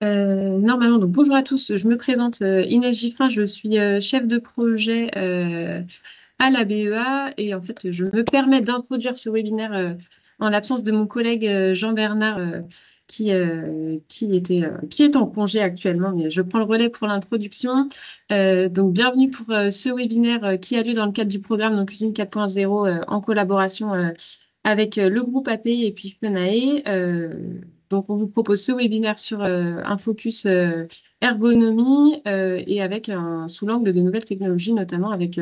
Normalement, donc bonjour à tous, je me présente Inès Giffrin, je suis chef de projet à la BEA et en fait je me permets d'introduire ce webinaire en l'absence de mon collègue Jean-Bernard qui est en congé actuellement, mais je prends le relais pour l'introduction. Donc bienvenue pour ce webinaire qui a lieu dans le cadre du programme donc, Cuisine 4.0 en collaboration avec le groupe AP et puis FENAE. Donc, on vous propose ce webinaire sur un focus ergonomie et avec sous l'angle de nouvelles technologies, notamment avec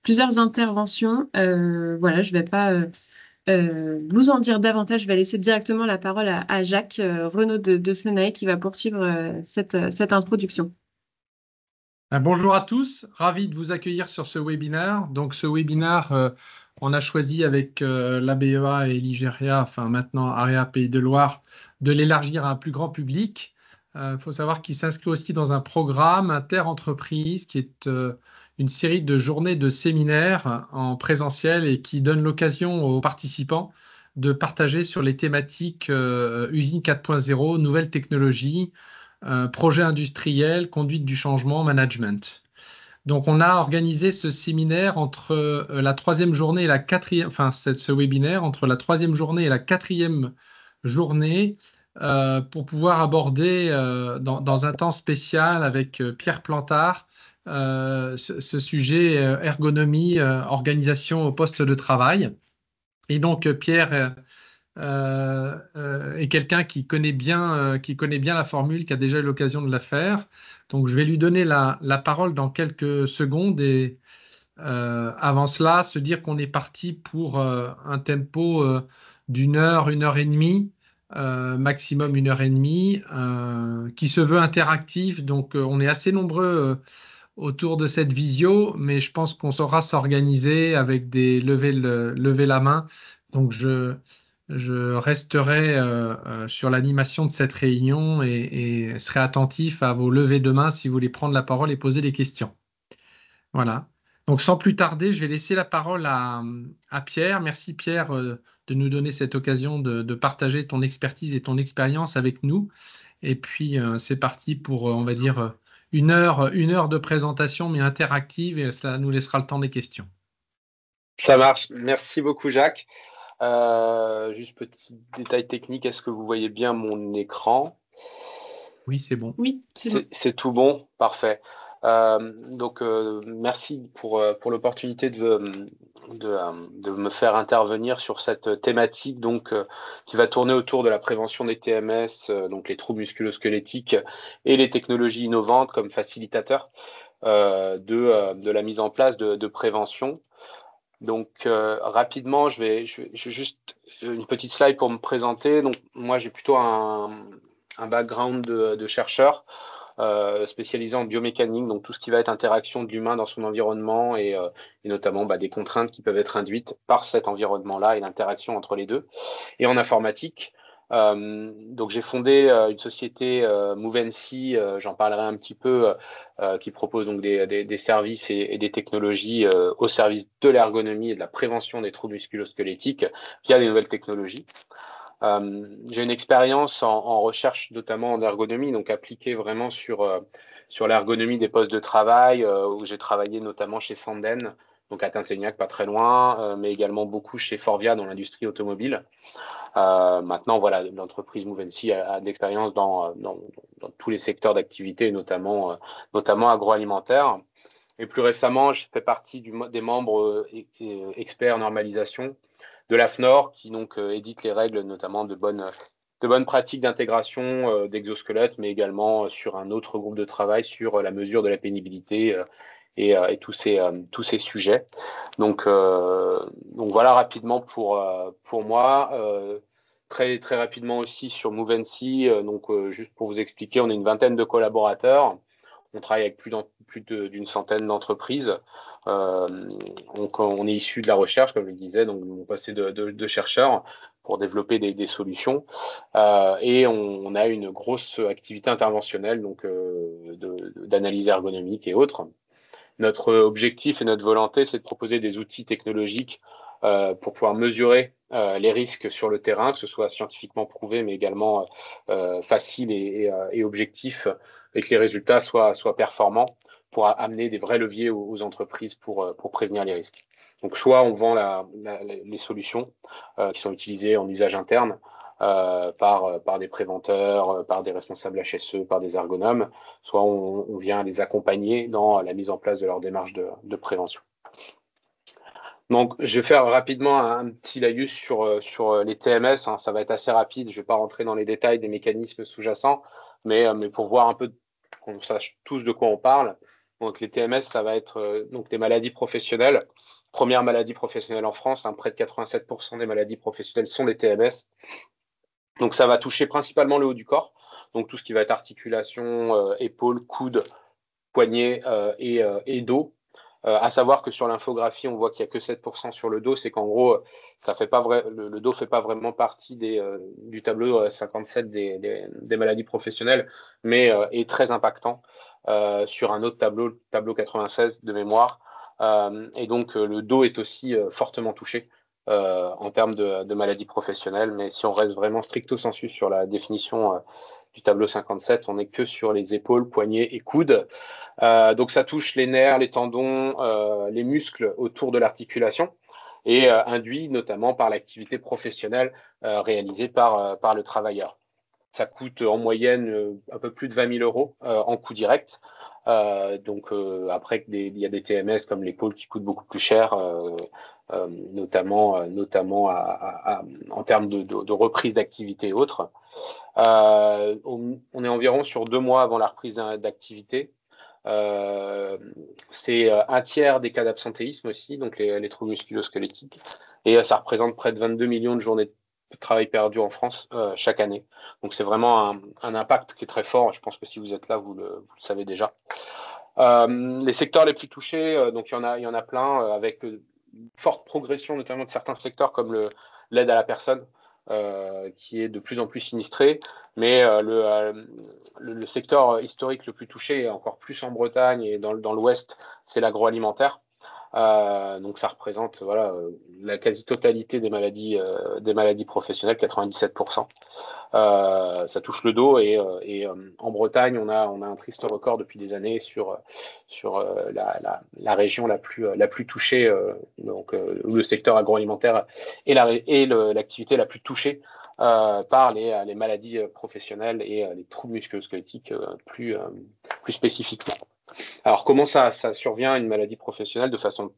plusieurs interventions. Voilà, je ne vais pas vous en dire davantage. Je vais laisser directement la parole à Jacques Renaud de Fenae qui va poursuivre cette introduction. Bonjour à tous, ravi de vous accueillir sur ce webinaire. Donc ce webinaire, on a choisi avec la BEA et l'IGERIA, enfin maintenant AREA Pays de Loire, de l'élargir à un plus grand public. Il faut savoir qu'il s'inscrit aussi dans un programme inter-entreprise qui est une série de journées de séminaires en présentiel et qui donne l'occasion aux participants de partager sur les thématiques usine 4.0, nouvelles technologies, projet industriel, conduite du changement, management. Donc, on a organisé ce séminaire entre la troisième journée et la quatrième, enfin, ce webinaire entre la troisième journée et la quatrième journée pour pouvoir aborder dans un temps spécial avec Pierre Plantard ce sujet ergonomie, organisation au poste de travail. Et donc, Pierre est quelqu'un qui connaît bien la formule, qui a déjà eu l'occasion de la faire. Donc, je vais lui donner la parole dans quelques secondes et avant cela, se dire qu'on est parti pour un tempo une heure et demie, maximum une heure et demie, qui se veut interactif. Donc, on est assez nombreux autour de cette visio, mais je pense qu'on saura s'organiser avec des lever la main. Donc, je resterai sur l'animation de cette réunion et serai attentif à vos levées de main si vous voulez prendre la parole et poser des questions. Voilà. Donc, sans plus tarder, je vais laisser la parole à Pierre. Merci, Pierre, de nous donner cette occasion de partager ton expertise et ton expérience avec nous. Et puis, c'est parti pour, on va dire, une heure de présentation, mais interactive, et ça nous laissera le temps des questions. Ça marche. Merci beaucoup, Jacques. Juste petit détail technique, est-ce que vous voyez bien mon écran? Oui, c'est bon. Oui, c'est bon. C'est tout bon, parfait. Merci pour l'opportunité de me faire intervenir sur cette thématique qui va tourner autour de la prévention des TMS, donc les troubles musculo-squelettiques et les technologies innovantes comme facilitateurs de la mise en place de prévention. Donc rapidement, je vais juste une petite slide pour me présenter. Donc moi, j'ai plutôt un background de chercheur spécialisé en biomécanique, donc tout ce qui va être interaction de l'humain dans son environnement et notamment des contraintes qui peuvent être induites par cet environnement-là et l'interaction entre les deux. Et en informatique, donc j'ai fondé une société Movency, j'en parlerai un petit peu, qui propose donc des services et des technologies au service de l'ergonomie et de la prévention des troubles musculo-squelettiques via des nouvelles technologies. J'ai une expérience en recherche, notamment en ergonomie, donc appliquée vraiment sur l'ergonomie des postes de travail, où j'ai travaillé notamment chez Sanden, donc à Tinténiac, pas très loin, mais également beaucoup chez Forvia dans l'industrie automobile. Maintenant, voilà, l'entreprise Movency a de l'expérience dans tous les secteurs d'activité, notamment agroalimentaire. Et plus récemment, je fais partie des membres experts normalisation de l'AFNOR, qui donc édite les règles notamment de bonnes pratiques d'intégration d'exosquelettes, mais également sur un autre groupe de travail sur la mesure de la pénibilité et tous ces sujets. Donc voilà rapidement pour moi. Très très rapidement aussi sur Movency. Juste pour vous expliquer, on est une vingtaine de collaborateurs. On travaille avec plus d'une centaine d'entreprises. On est issu de la recherche, comme je le disais, donc on passait de chercheurs pour développer des solutions. Et on a une grosse activité interventionnelle, donc d'analyse ergonomique et autres. Notre objectif et notre volonté, c'est de proposer des outils technologiques pour pouvoir mesurer les risques sur le terrain, que ce soit scientifiquement prouvé, mais également facile et objectif, et que les résultats soient performants pour amener des vrais leviers aux entreprises pour prévenir les risques. Donc, soit on vend les solutions qui sont utilisées en usage interne par des préventeurs, par des responsables HSE, par des ergonomes, soit on vient les accompagner dans la mise en place de leur démarche de prévention. Donc, je vais faire rapidement un petit laïus sur les TMS. Hein, ça va être assez rapide. Je ne vais pas rentrer dans les détails des mécanismes sous-jacents, mais pour voir un peu, qu'on sache tous de quoi on parle. Donc, les TMS, ça va être donc des maladies professionnelles. Première maladie professionnelle en France, hein, près de 87% des maladies professionnelles sont des TMS. Donc, ça va toucher principalement le haut du corps. Donc, tout ce qui va être articulation, épaules, coudes, poignets et dos. À savoir que sur l'infographie, on voit qu'il n'y a que 7% sur le dos, c'est qu'en gros, le dos ne fait pas vraiment partie du tableau 57 des maladies professionnelles, mais est très impactant sur un autre tableau 96 de mémoire. Et donc, le dos est aussi fortement touché en termes de maladies professionnelles, mais si on reste vraiment stricto sensu sur la définition du tableau 57, on n'est que sur les épaules, poignets et coudes. Donc ça touche les nerfs, les tendons, les muscles autour de l'articulation et induit notamment par l'activité professionnelle réalisée par le travailleur. Ça coûte en moyenne un peu plus de 20 000 euros en coût direct. Donc après, il y a des TMS comme l'épaule qui coûtent beaucoup plus cher, notamment en termes de reprise d'activité et autres. On est environ sur 2 mois avant la reprise d'activité. C'est un tiers des cas d'absentéisme aussi, donc les troubles musculo-squelettiques, et ça représente près de 22 millions de journées de travail perdues en France chaque année. Donc c'est vraiment un impact qui est très fort. Je pense que si vous êtes là, vous le savez déjà. Les secteurs les plus touchés, donc il y en a plein, avec une forte progression notamment de certains secteurs comme l'aide à la personne, qui est de plus en plus sinistré, mais le secteur historique le plus touché, et encore plus en Bretagne et dans l'Ouest, c'est l'agroalimentaire. Donc ça représente la quasi-totalité des maladies professionnelles, 97%. Ça touche le dos et en Bretagne, on a un triste record depuis des années sur la région la plus touchée, donc où le secteur agroalimentaire est l'activité la plus touchée par les maladies professionnelles et les troubles musculo-squelettiques plus spécifiquement. Alors, comment ça survient une maladie professionnelle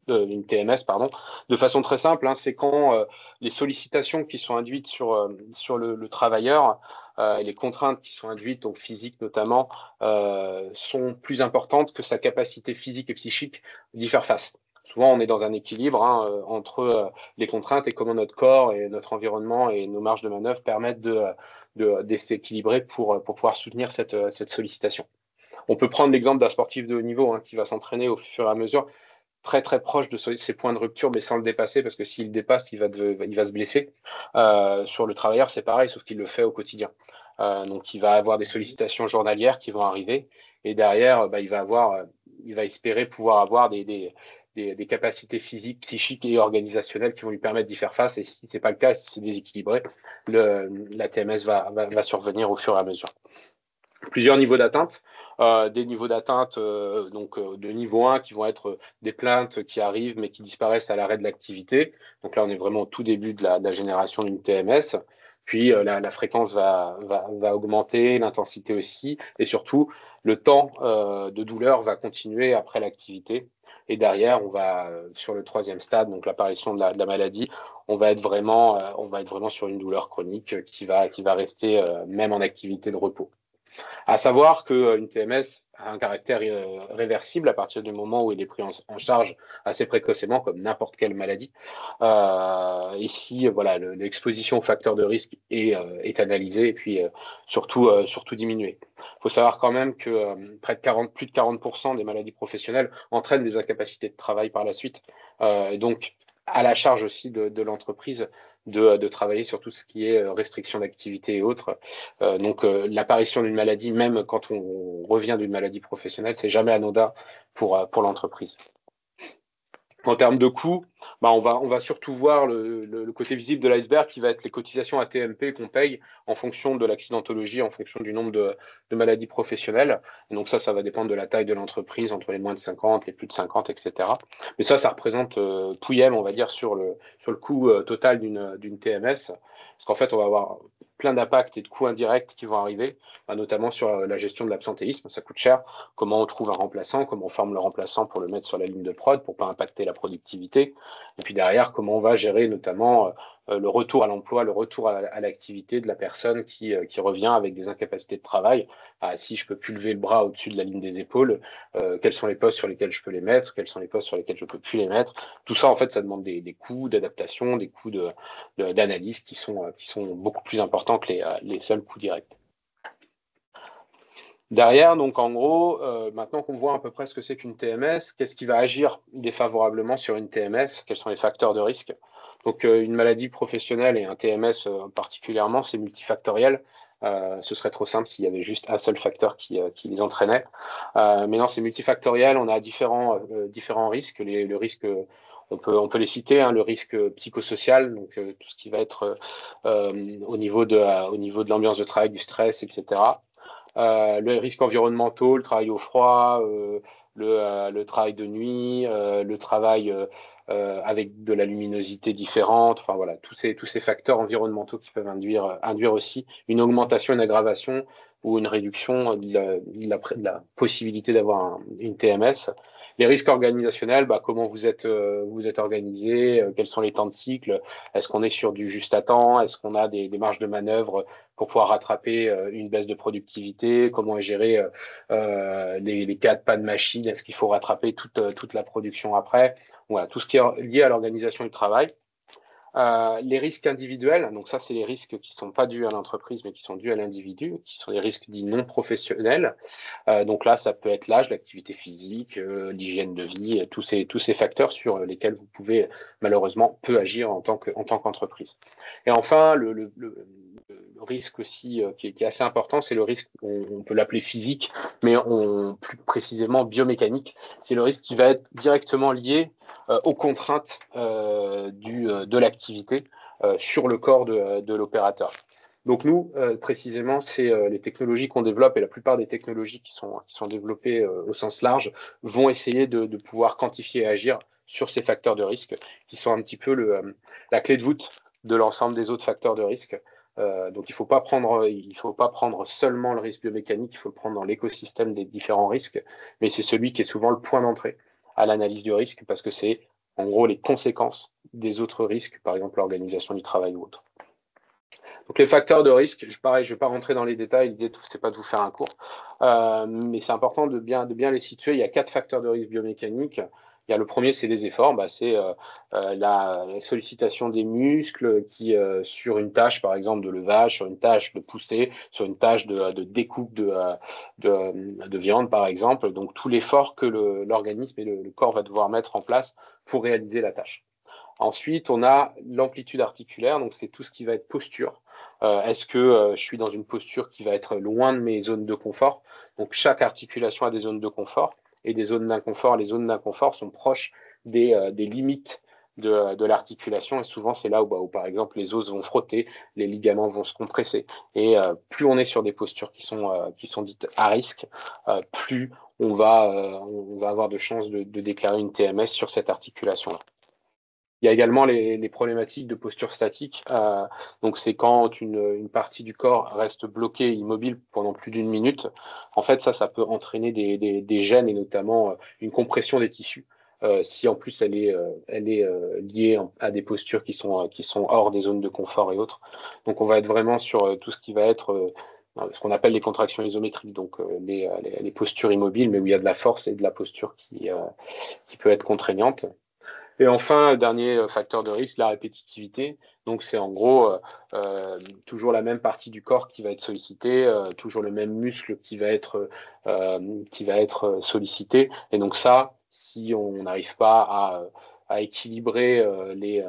une TMS, pardon, de façon très simple, hein, c'est quand les sollicitations qui sont induites sur le travailleur et les contraintes qui sont induites, donc physiques notamment, sont plus importantes que sa capacité physique et psychique d'y faire face. Souvent, on est dans un équilibre entre les contraintes et comment notre corps et notre environnement et nos marges de manœuvre permettent de s'équilibrer pour pouvoir soutenir cette sollicitation. On peut prendre l'exemple d'un sportif de haut niveau qui va s'entraîner au fur et à mesure, très très proche de ses points de rupture, mais sans le dépasser, parce que s'il le dépasse, il va se blesser. Sur le travailleur, c'est pareil, sauf qu'il le fait au quotidien. Donc, il va avoir des sollicitations journalières qui vont arriver, et derrière, il va espérer pouvoir avoir des capacités physiques, psychiques et organisationnelles qui vont lui permettre d'y faire face. Et si ce n'est pas le cas, si c'est déséquilibré, la TMS va survenir au fur et à mesure. Plusieurs niveaux d'atteinte, des niveaux d'atteinte de niveau 1 qui vont être des plaintes qui arrivent mais qui disparaissent à l'arrêt de l'activité. Donc là, on est vraiment au tout début de la génération d'une TMS. Puis la fréquence va augmenter, l'intensité aussi, et surtout, le temps de douleur va continuer après l'activité. Et derrière, on va sur le 3e stade, donc l'apparition de la maladie, on va être vraiment sur une douleur chronique qui va rester même en activité de repos. À savoir qu'une TMS a un caractère réversible à partir du moment où il est pris en charge assez précocement, comme n'importe quelle maladie. Et si l'exposition aux facteurs de risque est analysée et puis surtout diminuée. Il faut savoir quand même que plus de 40% des maladies professionnelles entraînent des incapacités de travail par la suite. Et donc, à la charge aussi de l'entreprise de travailler sur tout ce qui est restriction d'activité et autres. Donc, l'apparition d'une maladie, même quand on revient d'une maladie professionnelle, c'est jamais anodin pour l'entreprise. En termes de coûts, on va surtout voir le côté visible de l'iceberg qui va être les cotisations AT-MP qu'on paye en fonction de l'accidentologie, en fonction du nombre de maladies professionnelles. Et donc ça va dépendre de la taille de l'entreprise, entre les moins de 50, les plus de 50, etc. Mais ça représente pouillème, on va dire, sur le coût total d'une TMS. Parce qu'en fait, on va avoir plein d'impacts et de coûts indirects qui vont arriver, notamment sur la gestion de l'absentéisme, ça coûte cher. Comment on trouve un remplaçant, comment on forme le remplaçant pour le mettre sur la ligne de prod pour pas impacter la productivité. Et puis derrière, comment on va gérer notamment le retour à l'emploi, le retour à l'activité de la personne qui revient avec des incapacités de travail. Si je peux plus lever le bras au-dessus de la ligne des épaules, quels sont les postes sur lesquels je peux les mettre, quels sont les postes sur lesquels je peux plus les mettre. Tout ça, en fait, ça demande des coûts d'adaptation, des coûts d'analyse qui sont beaucoup plus importants que les seuls coûts directs. Derrière, donc en gros, maintenant qu'on voit à peu près ce que c'est qu'une TMS, qu'est-ce qui va agir défavorablement sur une TMS? Quels sont les facteurs de risque? Donc une maladie professionnelle et un TMS particulièrement, c'est multifactoriel. Ce serait trop simple s'il y avait juste un seul facteur qui les entraînait. Mais non, c'est multifactoriel. On a différents risques. Le risque, on peut les citer, le risque psychosocial, donc tout ce qui va être au niveau de l'ambiance de travail, du stress, etc. Les risques environnementaux, le travail au froid, le travail de nuit, le travail avec de la luminosité différente, enfin voilà, tous ces facteurs environnementaux qui peuvent induire aussi une augmentation, une aggravation ou une réduction de la possibilité d'avoir une TMS. Les risques organisationnels, comment vous êtes organisé, quels sont les temps de cycle, est-ce qu'on est sur du juste à temps, est-ce qu'on a des marges de manœuvre pour pouvoir rattraper une baisse de productivité, comment est géré les cas de panne machine, est-ce qu'il faut rattraper toute la production après. Voilà, tout ce qui est lié à l'organisation du travail. Les risques individuels, donc ça c'est les risques qui ne sont pas dus à l'entreprise mais qui sont dus à l'individu, qui sont les risques dits non professionnels. Donc là ça peut être l'âge, l'activité physique, l'hygiène de vie, tous ces facteurs sur lesquels vous pouvez malheureusement peu agir en tant qu'entreprise. Et enfin le risque aussi qui est assez important, c'est le risque, on peut l'appeler physique, mais plus précisément biomécanique. C'est le risque qui va être directement lié aux contraintes de l'activité sur le corps de l'opérateur. Donc nous, précisément, c'est les technologies qu'on développe et la plupart des technologies qui sont développées au sens large vont essayer de pouvoir quantifier et agir sur ces facteurs de risque qui sont un petit peu la clé de voûte de l'ensemble des autres facteurs de risque. Donc il ne faut pas prendre seulement le risque biomécanique, il faut le prendre dans l'écosystème des différents risques, mais c'est celui qui est souvent le point d'entrée à l'analyse du risque parce que c'est en gros les conséquences des autres risques, par exemple l'organisation du travail ou autre. Donc les facteurs de risque, pareil, je ne vais pas rentrer dans les détails, l'idée c'est pas de vous faire un cours, mais c'est important de bien les situer. Il y a 4 facteurs de risque biomécaniques. Il y a le premier, c'est les efforts, c'est la sollicitation des muscles qui, sur une tâche, par exemple, de levage, sur une tâche de poussée, sur une tâche de découpe de viande, par exemple. Donc, tout l'effort que l'organisme et le corps va devoir mettre en place pour réaliser la tâche. Ensuite, on a l'amplitude articulaire, donc c'est tout ce qui va être posture. Est-ce que je suis dans une posture qui va être loin de mes zones de confort? Donc, chaque articulation a des zones de confort et des zones d'inconfort. Les zones d'inconfort sont proches des limites de l'articulation et souvent c'est là où par exemple les os vont frotter, les ligaments vont se compresser et plus on est sur des postures qui sont dites à risque, plus on va avoir de chances de déclarer une TMS sur cette articulation-là. Il y a également les problématiques de posture statique. Donc, c'est quand une partie du corps reste bloquée, immobile pendant plus d'une minute. En fait, ça peut entraîner des gènes et notamment une compression des tissus. Si en plus elle est liée à des postures qui sont hors des zones de confort et autres. Donc, on va être vraiment sur tout ce qui va être ce qu'on appelle les contractions isométriques, donc les postures immobiles, mais où il y a de la force et de la posture qui peut être contraignante. Et enfin, dernier facteur de risque, la répétitivité. Donc, c'est en gros toujours la même partie du corps qui va être sollicitée, toujours le même muscle qui va être sollicité. Et donc ça, si on n'arrive pas à équilibrer les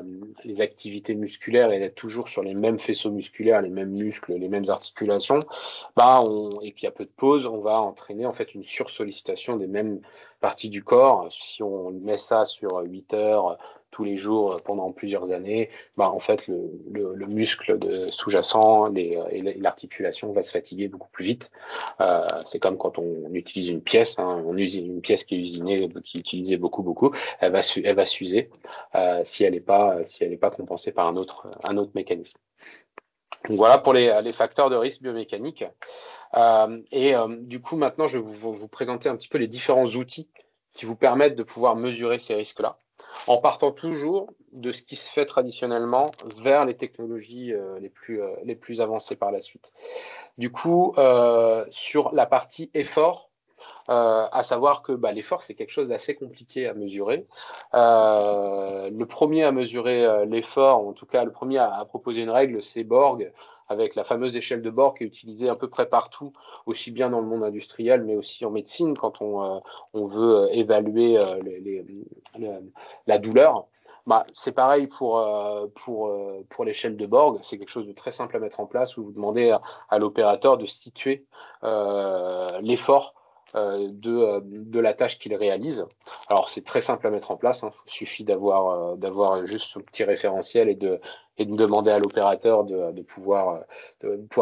activités musculaires et d'être toujours sur les mêmes faisceaux musculaires, les mêmes muscles, les mêmes articulations, et qu'il y a peu de pause, on va entraîner en fait une sursollicitation des mêmes parties du corps. Si on met ça sur 8 heures tous les jours pendant plusieurs années, en fait le muscle sous-jacent et l'articulation va se fatiguer beaucoup plus vite. C'est comme quand on utilise une pièce, on usine une pièce qui est usinée, qui est utilisée beaucoup, elle va s'user si elle n'est pas compensée par un autre mécanisme. Donc voilà pour les facteurs de risque biomécaniques. Du coup, maintenant, je vais vous présenter un petit peu les différents outils qui vous permettent de pouvoir mesurer ces risques-là, en partant toujours de ce qui se fait traditionnellement vers les technologies les plus avancées par la suite. Du coup, sur la partie effort, à savoir que l'effort, c'est quelque chose d'assez compliqué à mesurer. Le premier à mesurer l'effort, ou en tout cas le premier à proposer une règle, c'est Borg, avec la fameuse échelle de Borg qui est utilisée à peu près partout, aussi bien dans le monde industriel, mais aussi en médecine, quand on veut évaluer la douleur. C'est pareil pour l'échelle de Borg, c'est quelque chose de très simple à mettre en place, où vous demandez à l'opérateur de situer l'effort de la tâche qu'il réalise. Alors c'est très simple à mettre en place, il suffit d'avoir juste un petit référentiel et de demander à l'opérateur de pouvoir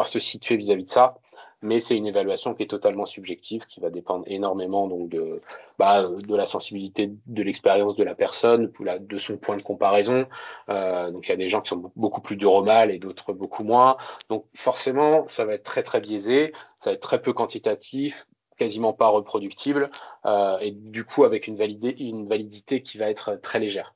se situer vis-à-vis de ça. Mais c'est une évaluation qui est totalement subjective, qui va dépendre énormément donc de la sensibilité de l'expérience de la personne, de son point de comparaison. Donc il y a des gens qui sont beaucoup plus durs au mal et d'autres beaucoup moins. Donc forcément, ça va être très très biaisé, ça va être très peu quantitatif, quasiment pas reproductible, et du coup avec une validité qui va être très légère.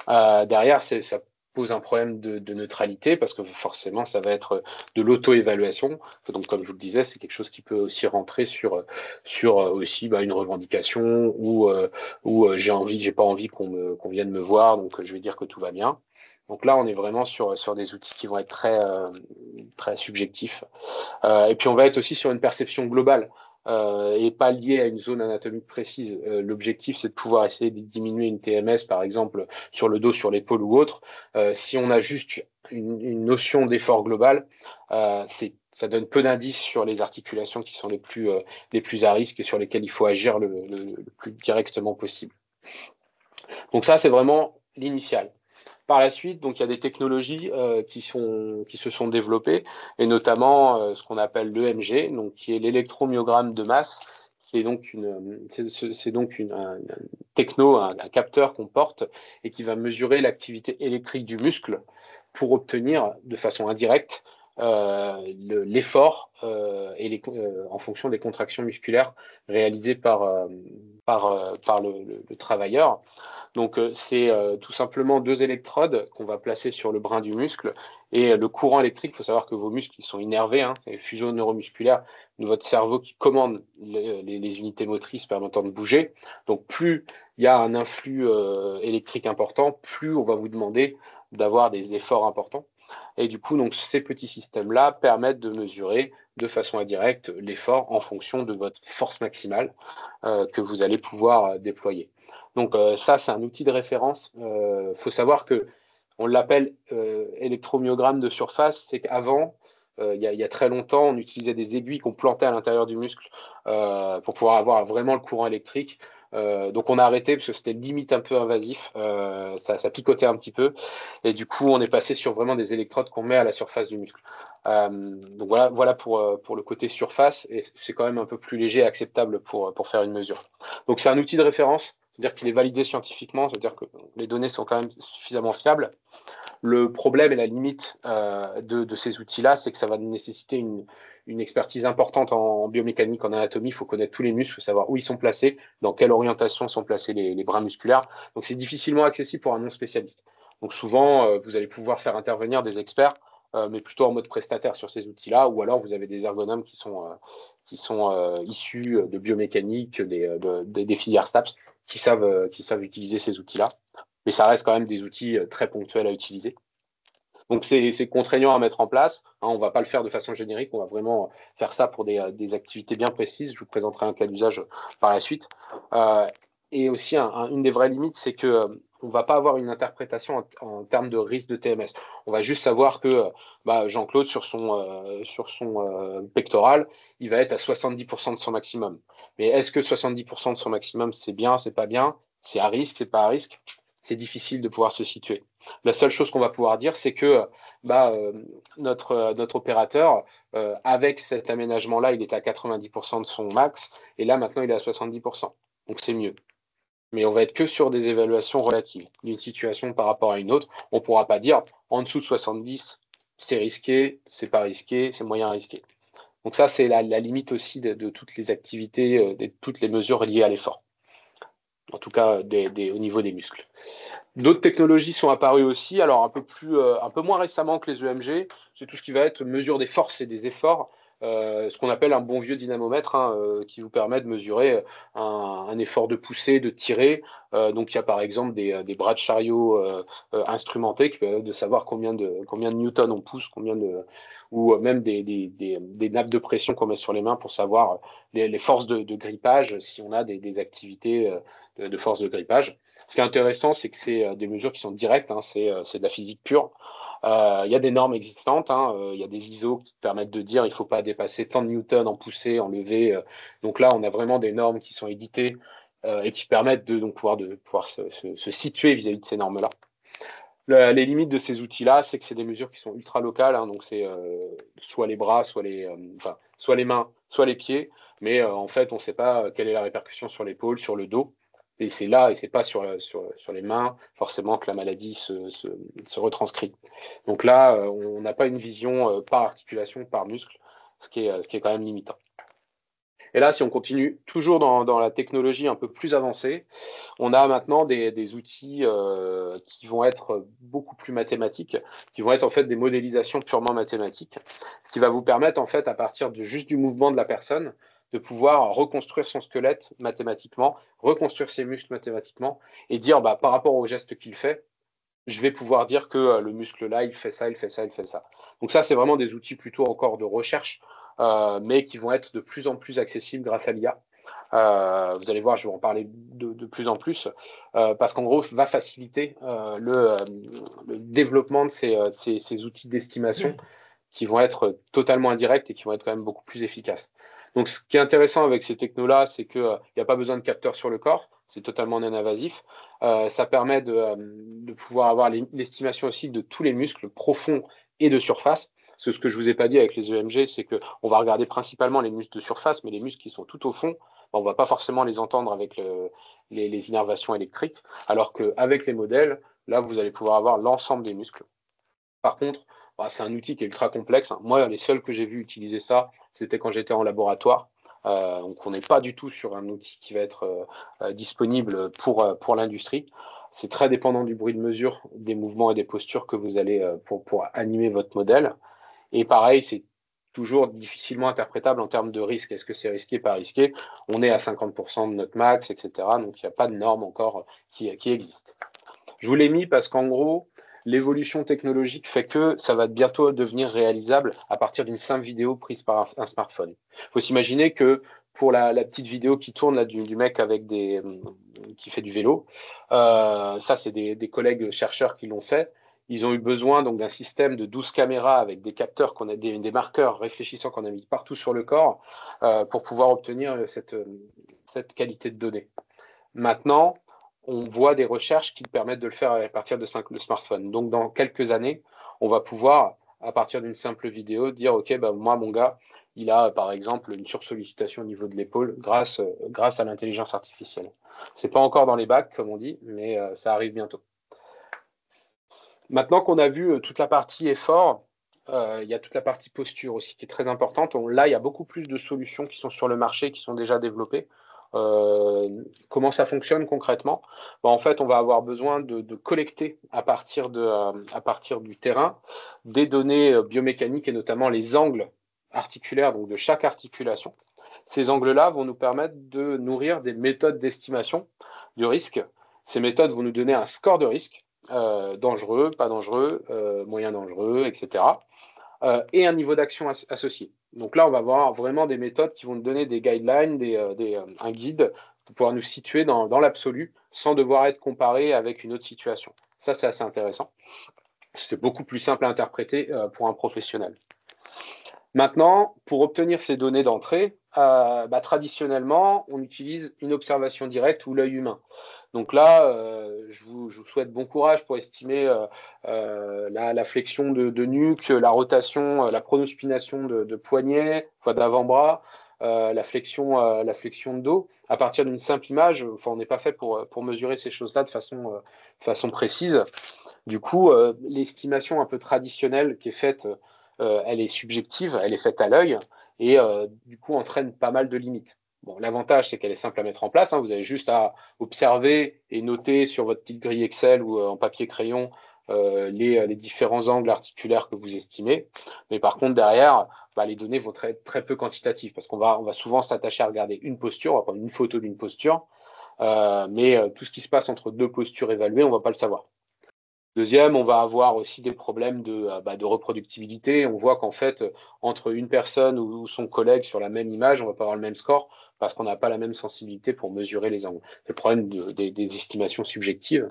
Derrière, ça pose un problème de neutralité, parce que forcément, ça va être de l'auto-évaluation. Donc, comme je vous le disais, c'est quelque chose qui peut aussi rentrer sur aussi une revendication, ou j'ai pas envie qu'on vienne me voir, donc je vais dire que tout va bien. Donc là, on est vraiment sur des outils qui vont être très, très subjectifs. Et puis, on va être aussi sur une perception globale. Et pas lié à une zone anatomique précise. L'objectif, c'est de pouvoir essayer de diminuer une TMS, par exemple, sur le dos, sur l'épaule ou autre. Si on a juste une notion d'effort global, ça donne peu d'indices sur les articulations qui sont les plus à risque et sur lesquelles il faut agir le plus directement possible. Donc ça, c'est vraiment l'initial. Par la suite, donc, il y a des technologies qui se sont développées, et notamment ce qu'on appelle l'EMG, donc qui est l'électromyogramme de masse. C'est donc un techno, un capteur qu'on porte et qui va mesurer l'activité électrique du muscle pour obtenir de façon indirecte l'effort en fonction des contractions musculaires réalisées par le travailleur. Donc, c'est tout simplement 2 électrodes qu'on va placer sur le brin du muscle, et le courant électrique, il faut savoir que vos muscles ils sont innervés, les fuseaux neuromusculaires de votre cerveau qui commandent les unités motrices permettant de bouger. Donc, plus il y a un influx électrique important, plus on va vous demander d'avoir des efforts importants. Et du coup, donc, ces petits systèmes-là permettent de mesurer de façon indirecte l'effort en fonction de votre force maximale que vous allez pouvoir déployer. Donc ça, c'est un outil de référence. Faut savoir que on l'appelle électromyogramme de surface. C'est qu'avant, il y a très longtemps, on utilisait des aiguilles qu'on plantait à l'intérieur du muscle pour pouvoir avoir vraiment le courant électrique. Donc on a arrêté parce que c'était limite un peu invasif, ça picotait un petit peu, et du coup on est passé sur vraiment des électrodes qu'on met à la surface du muscle. Donc voilà pour le côté surface, et c'est quand même un peu plus léger et acceptable pour faire une mesure. Donc c'est un outil de référence, c'est-à-dire qu'il est validé scientifiquement, c'est-à-dire que les données sont quand même suffisamment fiables. Le problème et la limite de ces outils-là, c'est que ça va nécessiter une expertise importante en biomécanique, en anatomie. Il faut connaître tous les muscles, il faut savoir où ils sont placés, dans quelle orientation sont placés les brins musculaires. Donc c'est difficilement accessible pour un non-spécialiste. Donc souvent, vous allez pouvoir faire intervenir des experts, mais plutôt en mode prestataire sur ces outils-là, ou alors vous avez des ergonomes qui sont issus de biomécanique, des filières STAPS, qui savent utiliser ces outils-là. Mais ça reste quand même des outils très ponctuels à utiliser. Donc c'est contraignant à mettre en place. On ne va pas le faire de façon générique, on va vraiment faire ça pour des activités bien précises. Je vous présenterai un cas d'usage par la suite. Et aussi, une des vraies limites, c'est que on ne va pas avoir une interprétation en termes de risque de TMS. On va juste savoir que Jean-Claude, sur son pectoral, il va être à 70% de son maximum. Mais est-ce que 70% de son maximum, c'est bien, c'est pas bien, c'est à risque, c'est pas à risque? C'est difficile de pouvoir se situer. La seule chose qu'on va pouvoir dire, c'est que notre opérateur, avec cet aménagement-là, il est à 90% de son max, et là, maintenant, il est à 70%. Donc, c'est mieux. Mais on va être que sur des évaluations relatives d'une situation par rapport à une autre. On ne pourra pas dire en dessous de 70, c'est risqué, c'est pas risqué, c'est moyen risqué. Donc ça, c'est la limite aussi de toutes les activités, de toutes les mesures liées à l'effort. En tout cas, au niveau des muscles. D'autres technologies sont apparues aussi, alors un peu moins récemment que les EMG, c'est tout ce qui va être mesure des forces et des efforts, ce qu'on appelle un bon vieux dynamomètre, qui vous permet de mesurer un effort de poussée, de tirer. Donc il y a par exemple des bras de chariot instrumentés qui permettent de savoir combien de newtons on pousse, ou même des nappes de pression qu'on met sur les mains pour savoir les forces de grippage, si on a des activités de force de grippage. Ce qui est intéressant, c'est que c'est des mesures qui sont directes, c'est de la physique pure. Il y a des normes existantes, il y a des ISO qui permettent de dire il ne faut pas dépasser tant de newtons en poussée, en levée. Donc là, on a vraiment des normes qui sont éditées et qui permettent de pouvoir se situer vis-à-vis de ces normes-là. Les limites de ces outils-là, c'est que c'est des mesures qui sont ultra locales, donc c'est soit les bras, soit les mains, soit les pieds, mais en fait, on ne sait pas quelle est la répercussion sur l'épaule, sur le dos. Et c'est là, et c'est pas sur les mains, forcément, que la maladie se retranscrit. Donc là, on n'a pas une vision par articulation, par muscle, ce qui est quand même limitant. Et là, si on continue toujours dans la technologie un peu plus avancée, on a maintenant des outils qui vont être beaucoup plus mathématiques, qui vont être en fait des modélisations purement mathématiques, ce qui va vous permettre en fait, à partir juste du mouvement de la personne, de pouvoir reconstruire son squelette mathématiquement, reconstruire ses muscles mathématiquement, et dire par rapport au geste qu'il fait, je vais pouvoir dire que le muscle là, il fait ça, il fait ça, il fait ça. Donc ça, c'est vraiment des outils plutôt encore de recherche, mais qui vont être de plus en plus accessibles grâce à l'IA. Vous allez voir, je vais en parler de plus en plus, parce qu'en gros, va faciliter le développement de ces outils d'estimation qui vont être totalement indirects et qui vont être quand même beaucoup plus efficaces. Donc, ce qui est intéressant avec ces technos-là, c'est qu'il n'y a pas besoin de capteurs sur le corps, c'est totalement non-invasif. Ça permet de pouvoir avoir l'estimation aussi de tous les muscles profonds et de surface. Parce que ce que je ne vous ai pas dit avec les EMG, c'est qu'on va regarder principalement les muscles de surface, mais les muscles qui sont tout au fond, on ne va pas forcément les entendre avec les innervations électriques, alors qu'avec les modèles, là, vous allez pouvoir avoir l'ensemble des muscles. Par contre, c'est un outil qui est ultra complexe. Moi, les seuls que j'ai vu utiliser ça, c'était quand j'étais en laboratoire. Donc, on n'est pas du tout sur un outil qui va être disponible pour l'industrie. C'est très dépendant du bruit de mesure, des mouvements et des postures que vous allez pour animer votre modèle. Et pareil, c'est toujours difficilement interprétable en termes de risque. Est-ce que c'est risqué, pas risqué? On est à 50% de notre max, etc. Donc, il n'y a pas de norme encore qui existe. Je vous l'ai mis parce qu'en gros, l'évolution technologique fait que ça va bientôt devenir réalisable à partir d'une simple vidéo prise par un smartphone. Il faut s'imaginer que pour la petite vidéo qui tourne là, du mec avec qui fait du vélo, ça c'est des collègues chercheurs qui l'ont fait. Ils ont eu besoin donc d'un système de 12 caméras avec des capteurs, des marqueurs réfléchissants qu'on a mis partout sur le corps pour pouvoir obtenir cette qualité de données. Maintenant, on voit des recherches qui permettent de le faire à partir de smartphones. Donc, dans quelques années, on va pouvoir, à partir d'une simple vidéo, dire « Ok, moi, mon gars, il a, par exemple, une sursollicitation au niveau de l'épaule grâce à l'intelligence artificielle. » C'est pas encore dans les bacs, comme on dit, mais ça arrive bientôt. Maintenant qu'on a vu toute la partie effort, il y a toute la partie posture aussi qui est très importante. Là, il y a beaucoup plus de solutions qui sont sur le marché, qui sont déjà développées. Comment ça fonctionne concrètement? En fait, on va avoir besoin de collecter à partir du terrain des données biomécaniques et notamment les angles articulaires, donc de chaque articulation. Ces angles-là vont nous permettre de nourrir des méthodes d'estimation du risque. Ces méthodes vont nous donner un score de risque, dangereux, pas dangereux, moyen dangereux, etc. Et un niveau d'action associé. Donc là, on va avoir vraiment des méthodes qui vont nous donner des guidelines, un guide pour pouvoir nous situer dans l'absolu sans devoir être comparé avec une autre situation. Ça, c'est assez intéressant. C'est beaucoup plus simple à interpréter pour un professionnel. Maintenant, pour obtenir ces données d'entrée, traditionnellement, on utilise une observation directe ou l'œil humain. Donc là, je vous souhaite bon courage pour estimer la flexion de nuque, la rotation, la pronospination de poignet, d'avant-bras, la flexion de dos. À partir d'une simple image, on n'est pas fait pour mesurer ces choses-là de façon précise. Du coup, l'estimation un peu traditionnelle qui est faite, elle est subjective, elle est faite à l'œil et du coup entraîne pas mal de limites. Bon, l'avantage, c'est qu'elle est simple à mettre en place. Vous avez juste à observer et noter sur votre petite grille Excel ou en papier crayon les différents angles articulaires que vous estimez. Mais par contre, derrière, les données vont être très peu quantitatives parce qu'on va souvent s'attacher à regarder une posture, on va prendre une photo d'une posture, mais tout ce qui se passe entre deux postures évaluées, on ne va pas le savoir. Deuxième, on va avoir aussi des problèmes de reproductibilité. On voit qu'en fait, entre une personne ou son collègue sur la même image, on ne va pas avoir le même score parce qu'on n'a pas la même sensibilité pour mesurer les angles. C'est le problème des estimations subjectives.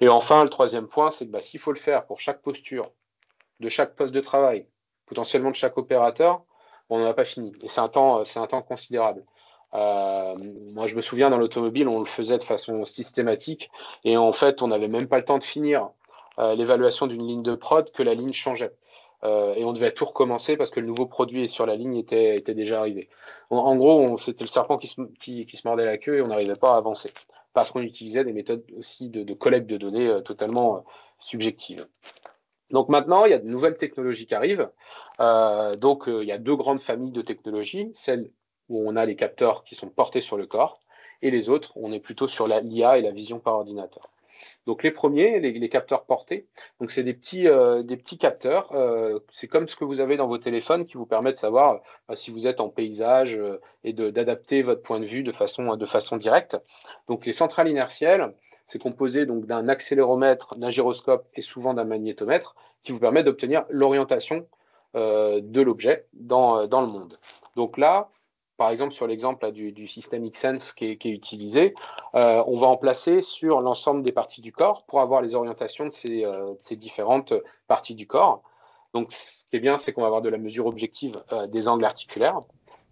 Et enfin, le troisième point, c'est que s'il faut le faire pour chaque posture, de chaque poste de travail, potentiellement de chaque opérateur, on n'en a pas fini. Et c'est un temps considérable. Moi, je me souviens, dans l'automobile, on le faisait de façon systématique et en fait, on n'avait même pas le temps de finir l'évaluation d'une ligne de prod que la ligne changeait. Et on devait tout recommencer parce que le nouveau produit sur la ligne était déjà arrivé. En gros, c'était le serpent qui se mordait la queue et on n'arrivait pas à avancer parce qu'on utilisait des méthodes aussi de collecte de données totalement subjectives. Donc maintenant, il y a de nouvelles technologies qui arrivent. Il y a deux grandes familles de technologies, celle où on a les capteurs qui sont portés sur le corps, et les autres, on est plutôt sur l'IA et la vision par ordinateur. Donc les premiers, les capteurs portés, donc c'est des petits capteurs, c'est comme ce que vous avez dans vos téléphones qui vous permettent de savoir si vous êtes en paysage et d'adapter votre point de vue de façon directe. Donc les centrales inertielles, c'est composé donc d'un accéléromètre, d'un gyroscope et souvent d'un magnétomètre qui vous permet d'obtenir l'orientation de l'objet dans le monde. Donc là, par exemple, sur l'exemple du système Xsense qui est utilisé, on va en placer sur l'ensemble des parties du corps pour avoir les orientations de ces différentes parties du corps. Donc, ce qui est bien, c'est qu'on va avoir de la mesure objective des angles articulaires.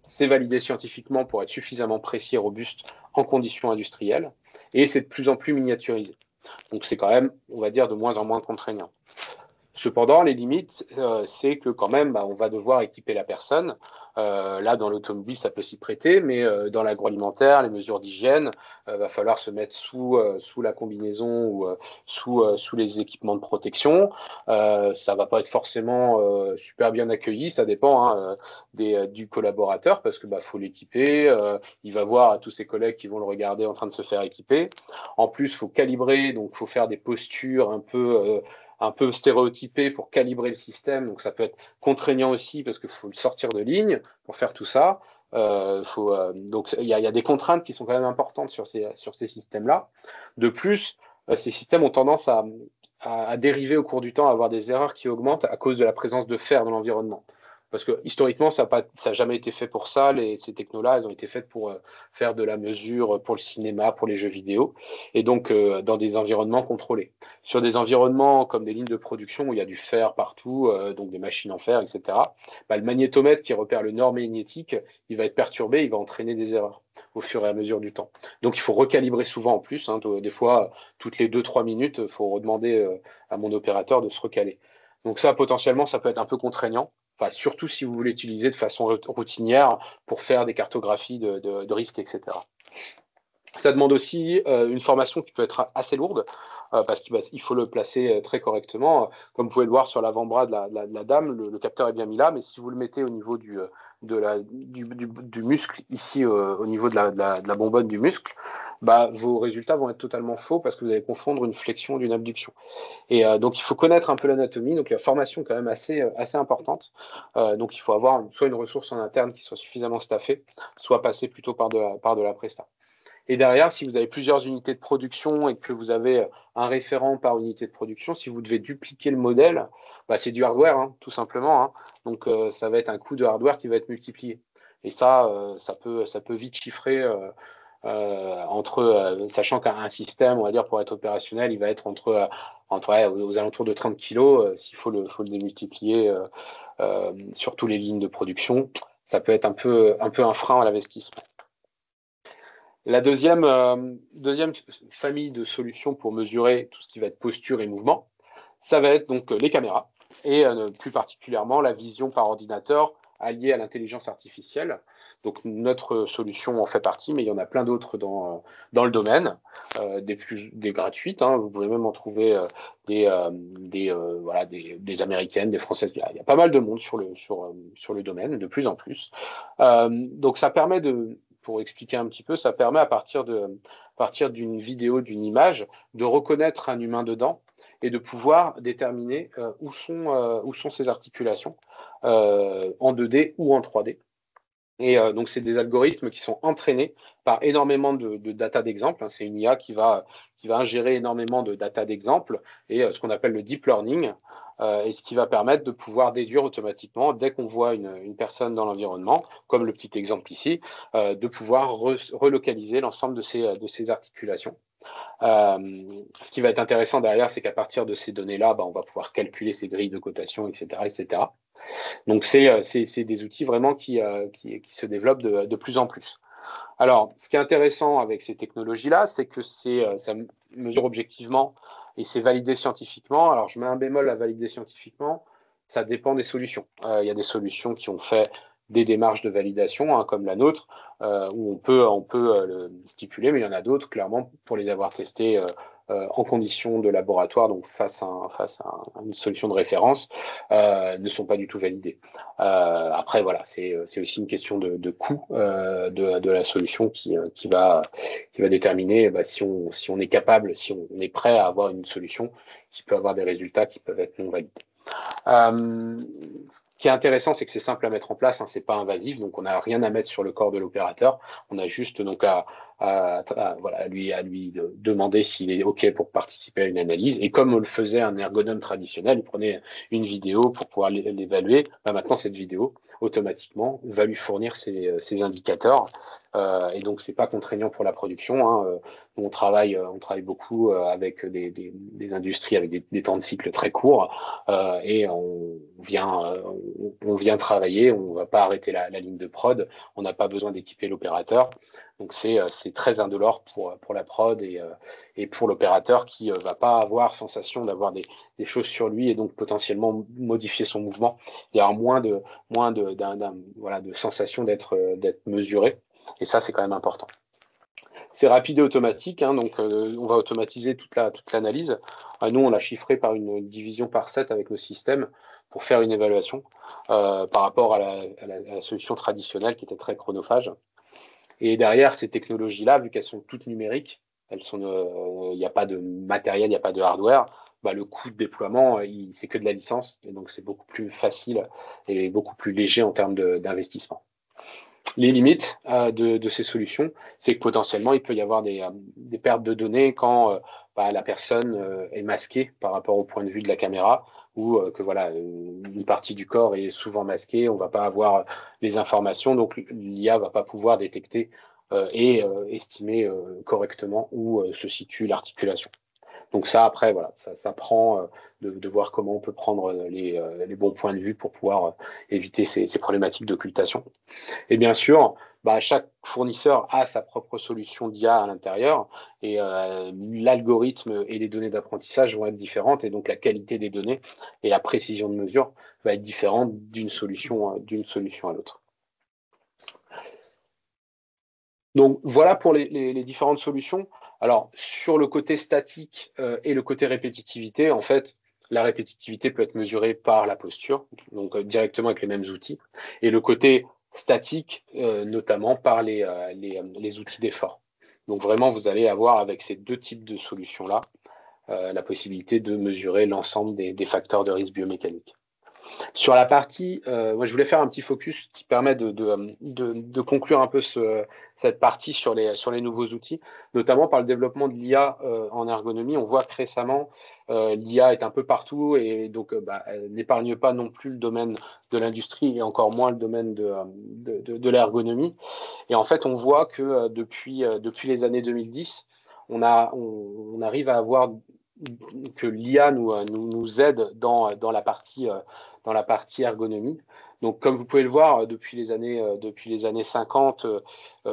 C'est validé scientifiquement pour être suffisamment précis et robuste en conditions industrielles. Et c'est de plus en plus miniaturisé. Donc, c'est quand même, on va dire, de moins en moins contraignant. Cependant, les limites, c'est que quand même, on va devoir équiper la personne. Là, dans l'automobile, ça peut s'y prêter, mais dans l'agroalimentaire, les mesures d'hygiène, va falloir se mettre sous la combinaison ou sous les équipements de protection. Ça va pas être forcément super bien accueilli, ça dépend du collaborateur, parce que faut l'équiper. Il va voir à tous ses collègues qui vont le regarder en train de se faire équiper. En plus, il faut calibrer, donc il faut faire des postures un peu stéréotypé pour calibrer le système, donc ça peut être contraignant aussi parce qu'il faut le sortir de ligne pour faire tout ça. Donc il y a des contraintes qui sont quand même importantes sur ces systèmes-là. De plus, ces systèmes ont tendance à dériver au cours du temps, à avoir des erreurs qui augmentent à cause de la présence de fer dans l'environnement. Parce que historiquement, ça n'a jamais été fait pour ça. Ces technos-là, elles ont été faites pour faire de la mesure pour le cinéma, pour les jeux vidéo, et donc dans des environnements contrôlés. Sur des environnements comme des lignes de production où il y a du fer partout, donc des machines en fer, etc., le magnétomètre qui repère le nord magnétique, il va être perturbé, il va entraîner des erreurs au fur et à mesure du temps. Donc il faut recalibrer souvent en plus. Des fois, toutes les 2-3 minutes, il faut redemander à mon opérateur de se recaler. Donc ça, potentiellement, ça peut être un peu contraignant. Enfin, surtout si vous voulez l'utiliser de façon routinière pour faire des cartographies de risques, etc. Ça demande aussi une formation qui peut être assez lourde parce qu'il faut le placer très correctement. Comme vous pouvez le voir sur l'avant-bras de la dame, le capteur est bien mis là, mais si vous le mettez au niveau du muscle, ici au niveau de la bonbonne du muscle, vos résultats vont être totalement faux parce que vous allez confondre une flexion d'une abduction. Et donc, il faut connaître un peu l'anatomie. Donc, la formation est quand même assez importante. Donc, il faut avoir soit une ressource en interne qui soit suffisamment staffée, soit passer plutôt par de la presta. Et derrière, si vous avez plusieurs unités de production et que vous avez un référent par unité de production, si vous devez dupliquer le modèle, c'est du hardware, tout simplement. Donc, ça va être un coût de hardware qui va être multiplié. Et ça peut vite chiffrer sachant qu'un système, on va dire, pour être opérationnel, il va être aux alentours de 30 kg. S'il faut le démultiplier sur toutes les lignes de production, ça peut être un peu un frein à l'investissement. La deuxième famille de solutions pour mesurer tout ce qui va être posture et mouvement, ça va être donc les caméras et plus particulièrement la vision par ordinateur alliée à l'intelligence artificielle. Donc notre solution en fait partie, mais il y en a plein d'autres dans le domaine, des gratuites. Hein. Vous pouvez même en trouver des américaines, des françaises. Il y a pas mal de monde sur le domaine, de plus en plus. Donc ça permet pour expliquer un petit peu, ça permet à partir d'une vidéo, d'une image, de reconnaître un humain dedans et de pouvoir déterminer où sont ces articulations en 2D ou en 3D. Et donc, c'est des algorithmes qui sont entraînés par énormément de data d'exemples. Hein. C'est une IA qui va ingérer énormément de data d'exemples et ce qu'on appelle le deep learning, et ce qui va permettre de pouvoir déduire automatiquement, dès qu'on voit une personne dans l'environnement, comme le petit exemple ici, de pouvoir relocaliser l'ensemble de ces articulations. Ce qui va être intéressant derrière, c'est qu'à partir de ces données-là, on va pouvoir calculer ces grilles de cotation, etc., etc. Donc, c'est des outils vraiment qui se développent de plus en plus. Alors, ce qui est intéressant avec ces technologies-là, c'est que ça mesure objectivement et c'est validé scientifiquement. Alors, je mets un bémol à valider scientifiquement, ça dépend des solutions. Il y a des solutions qui ont fait des démarches de validation, hein, comme la nôtre, où on peut le stipuler, mais il y en a d'autres, clairement, pour les avoir testés en conditions de laboratoire, donc face à une solution de référence, ne sont pas du tout validées. Après, voilà, c'est aussi une question de coût de la solution qui va déterminer si on est capable, si on est prêt à avoir une solution qui peut avoir des résultats qui peuvent être non validés. Ce qui est intéressant, c'est que c'est simple à mettre en place, hein, c'est pas invasif, donc on n'a rien à mettre sur le corps de l'opérateur. On a juste donc à lui demander s'il est OK pour participer à une analyse. Et comme on le faisait un ergonome traditionnel, il prenait une vidéo pour pouvoir l'évaluer. Maintenant, cette vidéo, automatiquement, va lui fournir ses indicateurs. Et donc, c'est pas contraignant pour la production. Hein. On travaille beaucoup avec des industries avec des temps de cycle très courts et on vient travailler. On va pas arrêter la ligne de prod. On n'a pas besoin d'équiper l'opérateur. Donc, c'est très indolore pour la prod et pour l'opérateur qui va pas avoir sensation d'avoir des choses sur lui et donc potentiellement modifier son mouvement. Il y aura moins de sensation d'être mesuré. Et ça, c'est quand même important. C'est rapide et automatique, hein, donc on va automatiser toute l'analyse. Nous, on l'a chiffré par une division par 7 avec nos systèmes pour faire une évaluation par rapport à la solution traditionnelle qui était très chronophage. Et derrière ces technologies-là, vu qu'elles sont toutes numériques, il n'y a pas de matériel, il n'y a pas de hardware, le coût de déploiement, c'est que de la licence, et donc c'est beaucoup plus facile et beaucoup plus léger en termes d'investissement. Les limites de ces solutions, c'est que potentiellement, il peut y avoir des pertes de données quand la personne est masquée par rapport au point de vue de la caméra ou que une partie du corps est souvent masquée, on ne va pas avoir les informations, donc l'IA ne va pas pouvoir détecter et estimer correctement où se situe l'articulation. Donc ça, après, ça prend de voir comment on peut prendre les bons points de vue pour pouvoir éviter ces problématiques d'occultation. Et bien sûr, chaque fournisseur a sa propre solution d'IA à l'intérieur et l'algorithme et les données d'apprentissage vont être différentes et donc la qualité des données et la précision de mesure va être différente d'une solution à l'autre. Donc voilà pour les différentes solutions. Alors sur le côté statique et le côté répétitivité, en fait, la répétitivité peut être mesurée par la posture, donc directement avec les mêmes outils. Et le côté statique, notamment par les outils d'effort. Donc vraiment, vous allez avoir avec ces deux types de solutions-là la possibilité de mesurer l'ensemble des facteurs de risque biomécanique. Sur la partie, moi je voulais faire un petit focus qui permet de conclure un peu cette partie sur les nouveaux outils, notamment par le développement de l'IA en ergonomie. On voit que récemment, l'IA est un peu partout et donc elle n'épargne pas non plus le domaine de l'industrie et encore moins le domaine de l'ergonomie. Et en fait, on voit que depuis les années 2010, on arrive à avoir que l'IA nous aide dans la partie ergonomie. Donc, comme vous pouvez le voir, depuis les années 50,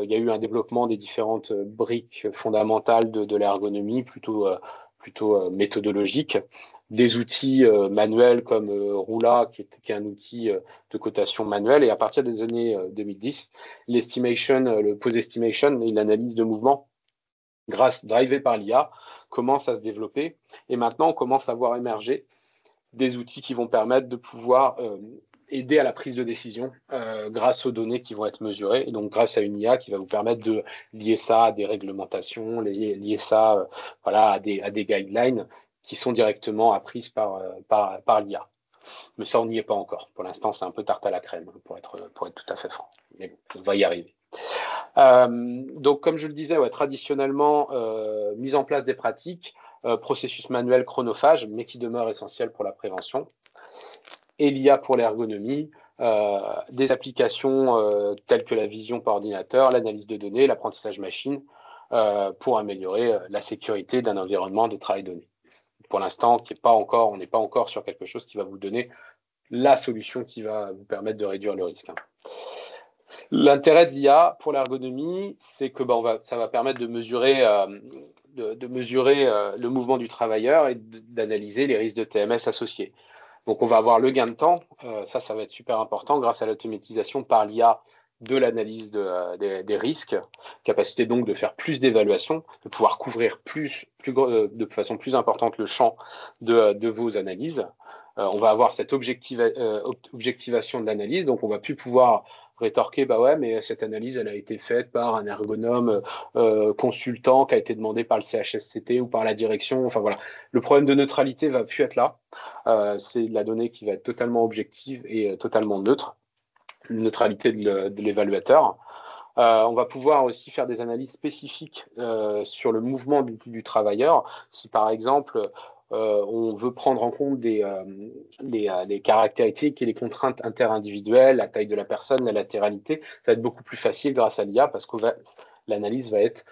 il y a eu un développement des différentes briques fondamentales de l'ergonomie, plutôt méthodologique. Des outils manuels comme Roula, qui est un outil de cotation manuelle. Et à partir des années 2010, l'estimation, le pose estimation et l'analyse de mouvement, drivé par l'IA, commence à se développer. Et maintenant, on commence à voir émerger des outils qui vont permettre de pouvoir aider à la prise de décision grâce aux données qui vont être mesurées. Et donc, grâce à une IA qui va vous permettre de lier ça à des réglementations, lier ça à des guidelines qui sont directement apprises par l'IA. Mais ça, on n'y est pas encore. Pour l'instant, c'est un peu tarte à la crème, pour être tout à fait franc. Mais bon, on va y arriver. Donc, comme je le disais, traditionnellement, mise en place des pratiques, processus manuel chronophage, mais qui demeure essentiel pour la prévention. Et l'IA pour l'ergonomie, des applications telles que la vision par ordinateur, l'analyse de données, l'apprentissage machine, pour améliorer la sécurité d'un environnement de travail donné. Pour l'instant, on n'est pas encore sur quelque chose qui va vous donner la solution qui va vous permettre de réduire le risque. L'intérêt de l'IA pour l'ergonomie, c'est que ça va permettre de mesurer le mouvement du travailleur et d'analyser les risques de TMS associés. Donc, on va avoir le gain de temps, ça va être super important grâce à l'automatisation par l'IA de l'analyse des risques, capacité donc de faire plus d'évaluations, de pouvoir couvrir de façon plus importante le champ de vos analyses. On va avoir cette objectivation de l'analyse, donc on va plus pouvoir rétorquer, mais cette analyse, elle a été faite par un ergonome consultant qui a été demandé par le CHSCT ou par la direction. Enfin voilà, le problème de neutralité va plus être là. C'est de la donnée qui va être totalement objective et totalement neutre, une neutralité de l'évaluateur. On va pouvoir aussi faire des analyses spécifiques sur le mouvement du travailleur. Si par exemple, on veut prendre en compte les caractéristiques et les contraintes interindividuelles, la taille de la personne, la latéralité, ça va être beaucoup plus facile grâce à l'IA parce que l'analyse va être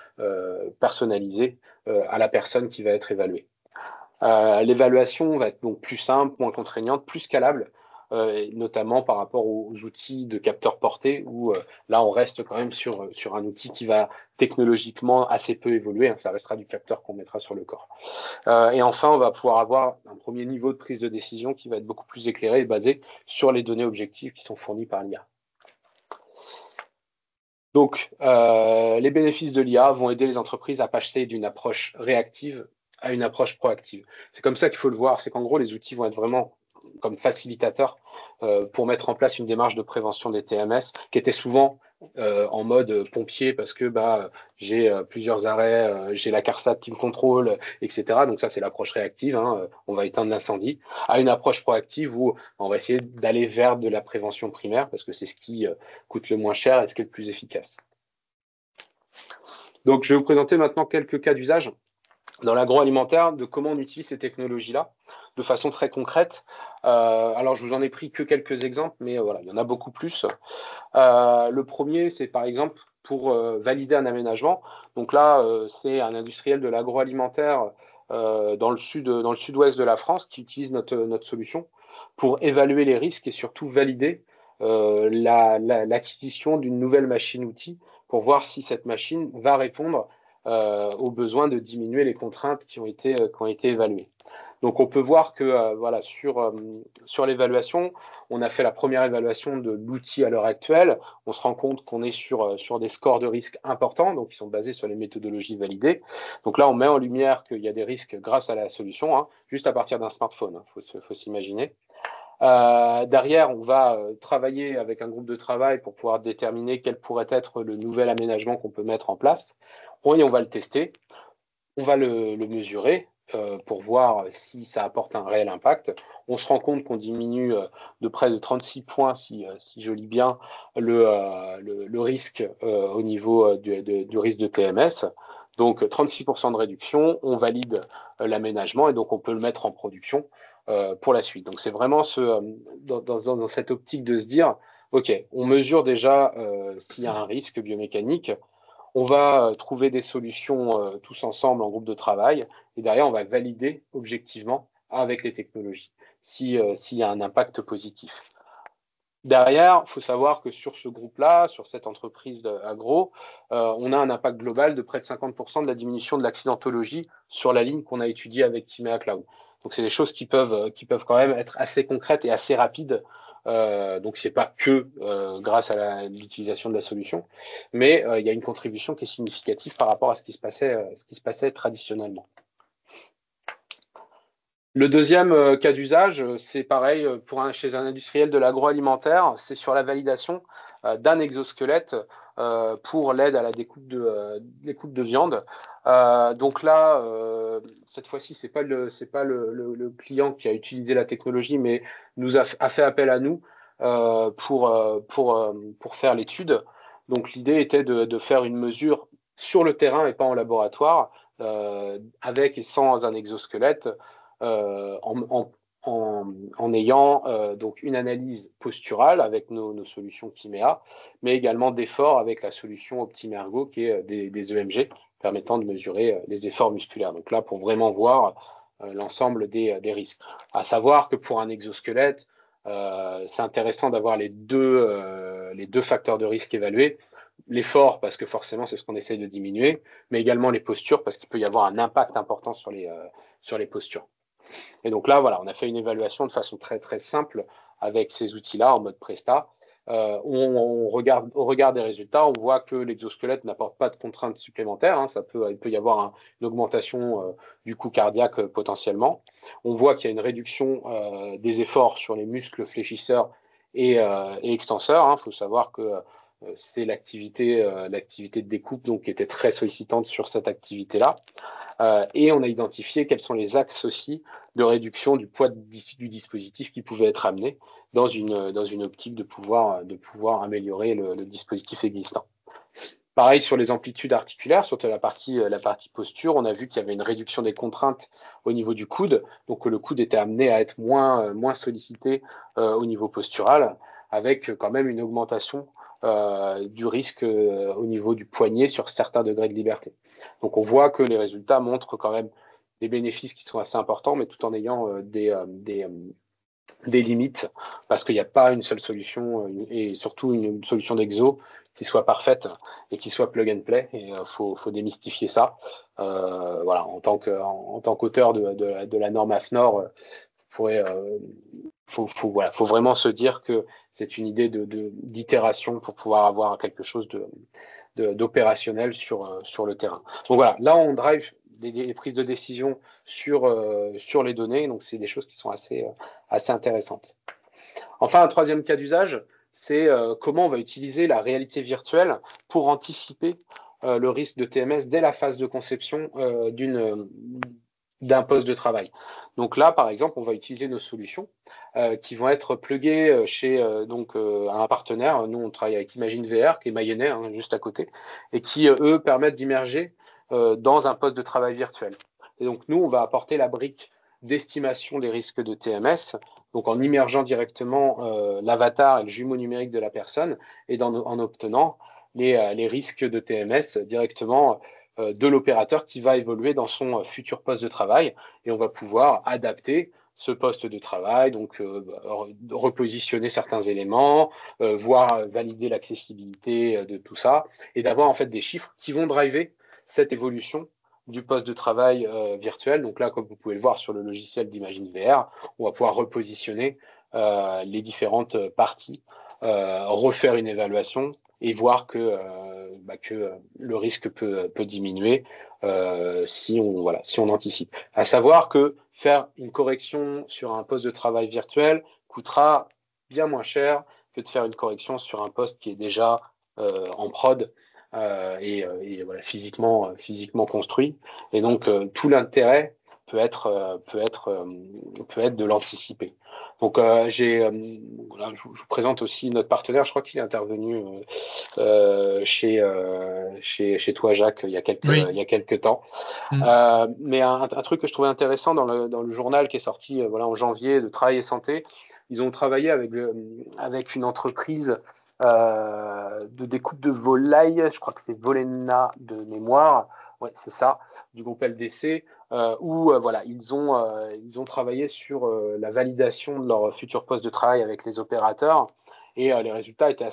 personnalisée à la personne qui va être évaluée. L'évaluation va être donc plus simple, moins contraignante, plus scalable, notamment par rapport aux outils de capteurs portés, où là, on reste quand même sur un outil qui va technologiquement assez peu évoluer. Ça restera du capteur qu'on mettra sur le corps. Et enfin, on va pouvoir avoir un premier niveau de prise de décision qui va être beaucoup plus éclairé et basé sur les données objectives qui sont fournies par l'IA. Donc, les bénéfices de l'IA vont aider les entreprises à passer d'une approche réactive à une approche proactive. C'est comme ça qu'il faut le voir, c'est qu'en gros, les outils vont être vraiment comme facilitateurs pour mettre en place une démarche de prévention des TMS qui était souvent en mode pompier parce que j'ai plusieurs arrêts, j'ai la CARSAT qui me contrôle, etc. Donc ça, c'est l'approche réactive, on va éteindre l'incendie, à une approche proactive où on va essayer d'aller vers de la prévention primaire parce que c'est ce qui coûte le moins cher et ce qui est le plus efficace. Donc, je vais vous présenter maintenant quelques cas d'usage dans l'agroalimentaire de comment on utilise ces technologies-là de façon très concrète. Alors, je vous en ai pris que quelques exemples, mais voilà, il y en a beaucoup plus. Le premier, c'est par exemple pour valider un aménagement. Donc là, c'est un industriel de l'agroalimentaire dans le sud-ouest de la France qui utilise notre solution pour évaluer les risques et surtout valider l'acquisition d'une nouvelle machine-outil pour voir si cette machine va répondre au besoin de diminuer les contraintes qui ont été évaluées. Donc, on peut voir que sur l'évaluation, on a fait la première évaluation de l'outil à l'heure actuelle. On se rend compte qu'on est sur des scores de risque importants, donc qui sont basés sur les méthodologies validées. Donc là, on met en lumière qu'il y a des risques grâce à la solution, juste à partir d'un smartphone, faut s'imaginer. Derrière, on va travailler avec un groupe de travail pour pouvoir déterminer quel pourrait être le nouvel aménagement qu'on peut mettre en place. Et on va le tester, on va le mesurer, pour voir si ça apporte un réel impact. On se rend compte qu'on diminue de près de 36 points, si je lis bien, le risque au niveau du risque de TMS. Donc 36% de réduction, on valide l'aménagement et donc on peut le mettre en production pour la suite. Donc c'est vraiment dans cette optique de se dire, OK, on mesure déjà s'il y a un risque biomécanique, on va trouver des solutions tous ensemble en groupe de travail et derrière, on va valider objectivement avec les technologies s'il y a un impact positif. Derrière, il faut savoir que sur ce groupe-là, sur cette entreprise agro, on a un impact global de près de 50% de la diminution de l'accidentologie sur la ligne qu'on a étudiée avec Timea Cloud. Donc, c'est des choses qui peuvent quand même être assez concrètes et assez rapides. Donc, c'est pas que grâce à l'utilisation de la solution, mais il y a une contribution qui est significative par rapport à ce qui se passait traditionnellement. Le deuxième cas d'usage, c'est pareil chez un industriel de l'agroalimentaire, c'est sur la validation d'un exosquelette pour l'aide à la découpe de viande. Donc là, cette fois-ci, c'est pas le client qui a utilisé la technologie, mais a fait appel à nous pour faire l'étude. Donc l'idée était de faire une mesure sur le terrain et pas en laboratoire, avec et sans un exosquelette. En ayant donc une analyse posturale avec nos solutions Timea, mais également d'efforts avec la solution OptiMergo qui est des EMG permettant de mesurer les efforts musculaires. Donc là, pour vraiment voir l'ensemble des risques. À savoir que pour un exosquelette, c'est intéressant d'avoir les deux facteurs de risque évalués. L'effort, parce que forcément, c'est ce qu'on essaye de diminuer, mais également les postures, parce qu'il peut y avoir un impact important sur les postures. Et donc là, voilà, on a fait une évaluation de façon très, très simple avec ces outils-là en mode Presta. Au regard des résultats, on voit que l'exosquelette n'apporte pas de contraintes supplémentaires. Hein, il peut y avoir une augmentation du coût cardiaque potentiellement. On voit qu'il y a une réduction des efforts sur les muscles fléchisseurs et extenseurs. Il faut savoir que c'est l'activité de découpe donc, qui était très sollicitante sur cette activité-là. Et on a identifié quels sont les axes aussi de réduction du poids du dispositif qui pouvait être amené dans une optique de pouvoir améliorer le dispositif existant. Pareil sur les amplitudes articulaires, sur la partie posture, on a vu qu'il y avait une réduction des contraintes au niveau du coude, donc le coude était amené à être moins sollicité au niveau postural, avec quand même une augmentation du risque au niveau du poignet sur certains degrés de liberté. Donc on voit que les résultats montrent quand même des bénéfices qui sont assez importants, mais tout en ayant des limites, parce qu'il n'y a pas une seule solution, et surtout une solution d'exo qui soit parfaite et qui soit plug and play. Et faut démystifier ça. Voilà, en tant qu'auteur de la norme AFNOR, faut vraiment se dire que c'est une idée d'itération pour pouvoir avoir quelque chose d'opérationnel sur le terrain. Donc voilà, là on drive des prises de décision sur les données, donc c'est des choses qui sont assez intéressantes. Enfin, un troisième cas d'usage, c'est comment on va utiliser la réalité virtuelle pour anticiper le risque de TMS dès la phase de conception d'un poste de travail. Donc là, par exemple, on va utiliser nos solutions qui vont être pluguées chez un partenaire. Nous, on travaille avec Imagine VR, qui est mayennais, juste à côté, et qui, eux, permettent d'immerger dans un poste de travail virtuel. Et donc, nous, on va apporter la brique d'estimation des risques de TMS, donc en immergeant directement l'avatar et le jumeau numérique de la personne, et en obtenant les risques de TMS directement de l'opérateur qui va évoluer dans son futur poste de travail, et on va pouvoir adapter ce poste de travail, donc repositionner certains éléments, voire valider l'accessibilité de tout ça, et d'avoir en fait des chiffres qui vont driver cette évolution du poste de travail virtuel. Donc là, comme vous pouvez le voir sur le logiciel d'Imagine VR, on va pouvoir repositionner les différentes parties, refaire une évaluation et voir que le risque peut diminuer si on anticipe. À savoir que faire une correction sur un poste de travail virtuel coûtera bien moins cher que de faire une correction sur un poste qui est déjà en prod et voilà, physiquement construit. Et donc, tout l'intérêt peut être de l'anticiper. Donc, voilà, je vous présente aussi notre partenaire. Je crois qu'il est intervenu chez toi, Jacques, il y a quelques temps. Mais un truc que je trouvais intéressant dans le journal qui est sorti voilà, en janvier de Travail et Santé, ils ont travaillé avec une entreprise de découpe de volailles, je crois que c'est Volena de mémoire, ouais, c'est ça, du groupe LDC, où voilà, ils ont travaillé sur la validation de leur futur poste de travail avec les opérateurs, et les résultats étaient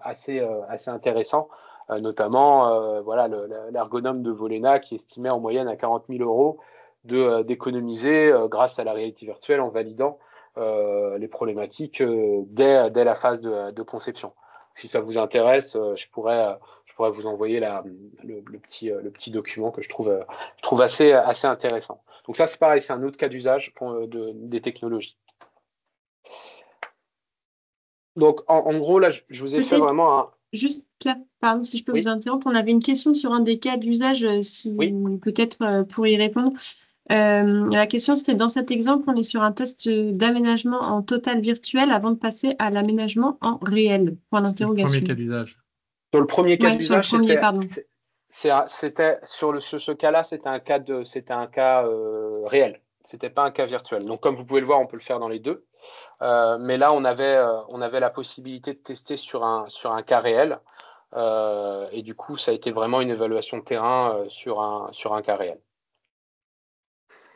assez intéressants. Notamment voilà, l'ergonome de Volena qui estimait en moyenne à 40 000 euros d'économiser grâce à la réalité virtuelle en validant les problématiques dès la phase de conception. Si ça vous intéresse, je pourrais vous envoyer le petit document que je trouve assez intéressant. Donc ça, c'est pareil, c'est un autre cas d'usage des technologies. Donc en gros, là, je vous ai fait vraiment un... Juste, Pierre, pardon, si je peux Oui. vous interrompre, on avait une question sur un des cas d'usage, peut-être pour y répondre. La question, c'était dans cet exemple, on est sur un test d'aménagement en total virtuel avant de passer à l'aménagement en réel. Point d'interrogation. C'est le premier cas d'usage. Sur le premier cas d'usage, c'était sur ce cas-là, c'était un cas réel. C'était pas un cas virtuel. Donc, comme vous pouvez le voir, on peut le faire dans les deux. Mais là, on avait la possibilité de tester sur un cas réel. Et du coup, ça a été vraiment une évaluation de terrain sur un cas réel.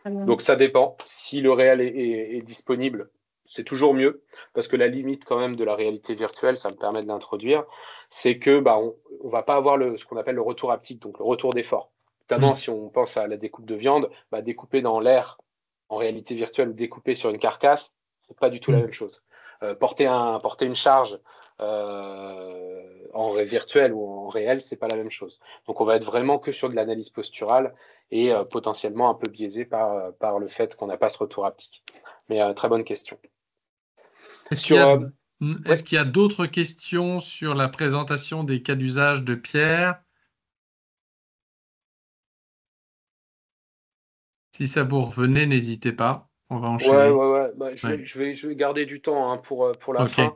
Donc, ça dépend. Si le réel est disponible, c'est toujours mieux, parce que la limite quand même de la réalité virtuelle, ça me permet de l'introduire, c'est que on va pas avoir ce qu'on appelle le retour haptique, donc le retour d'effort. Notamment si on pense à la découpe de viande, découper dans l'air en réalité virtuelle ou découper sur une carcasse, c'est pas du tout la même chose. Porter une charge en virtuel ou en réel, c'est pas la même chose. Donc on va être vraiment que sur de l'analyse posturale et potentiellement un peu biaisé par le fait qu'on n'a pas ce retour haptique. Mais très bonne question. Est-ce qu'il y a d'autres questions sur la présentation des cas d'usage de Pierre? Si ça vous revenait, n'hésitez pas. On va enchaîner. Je vais garder du temps pour la fin.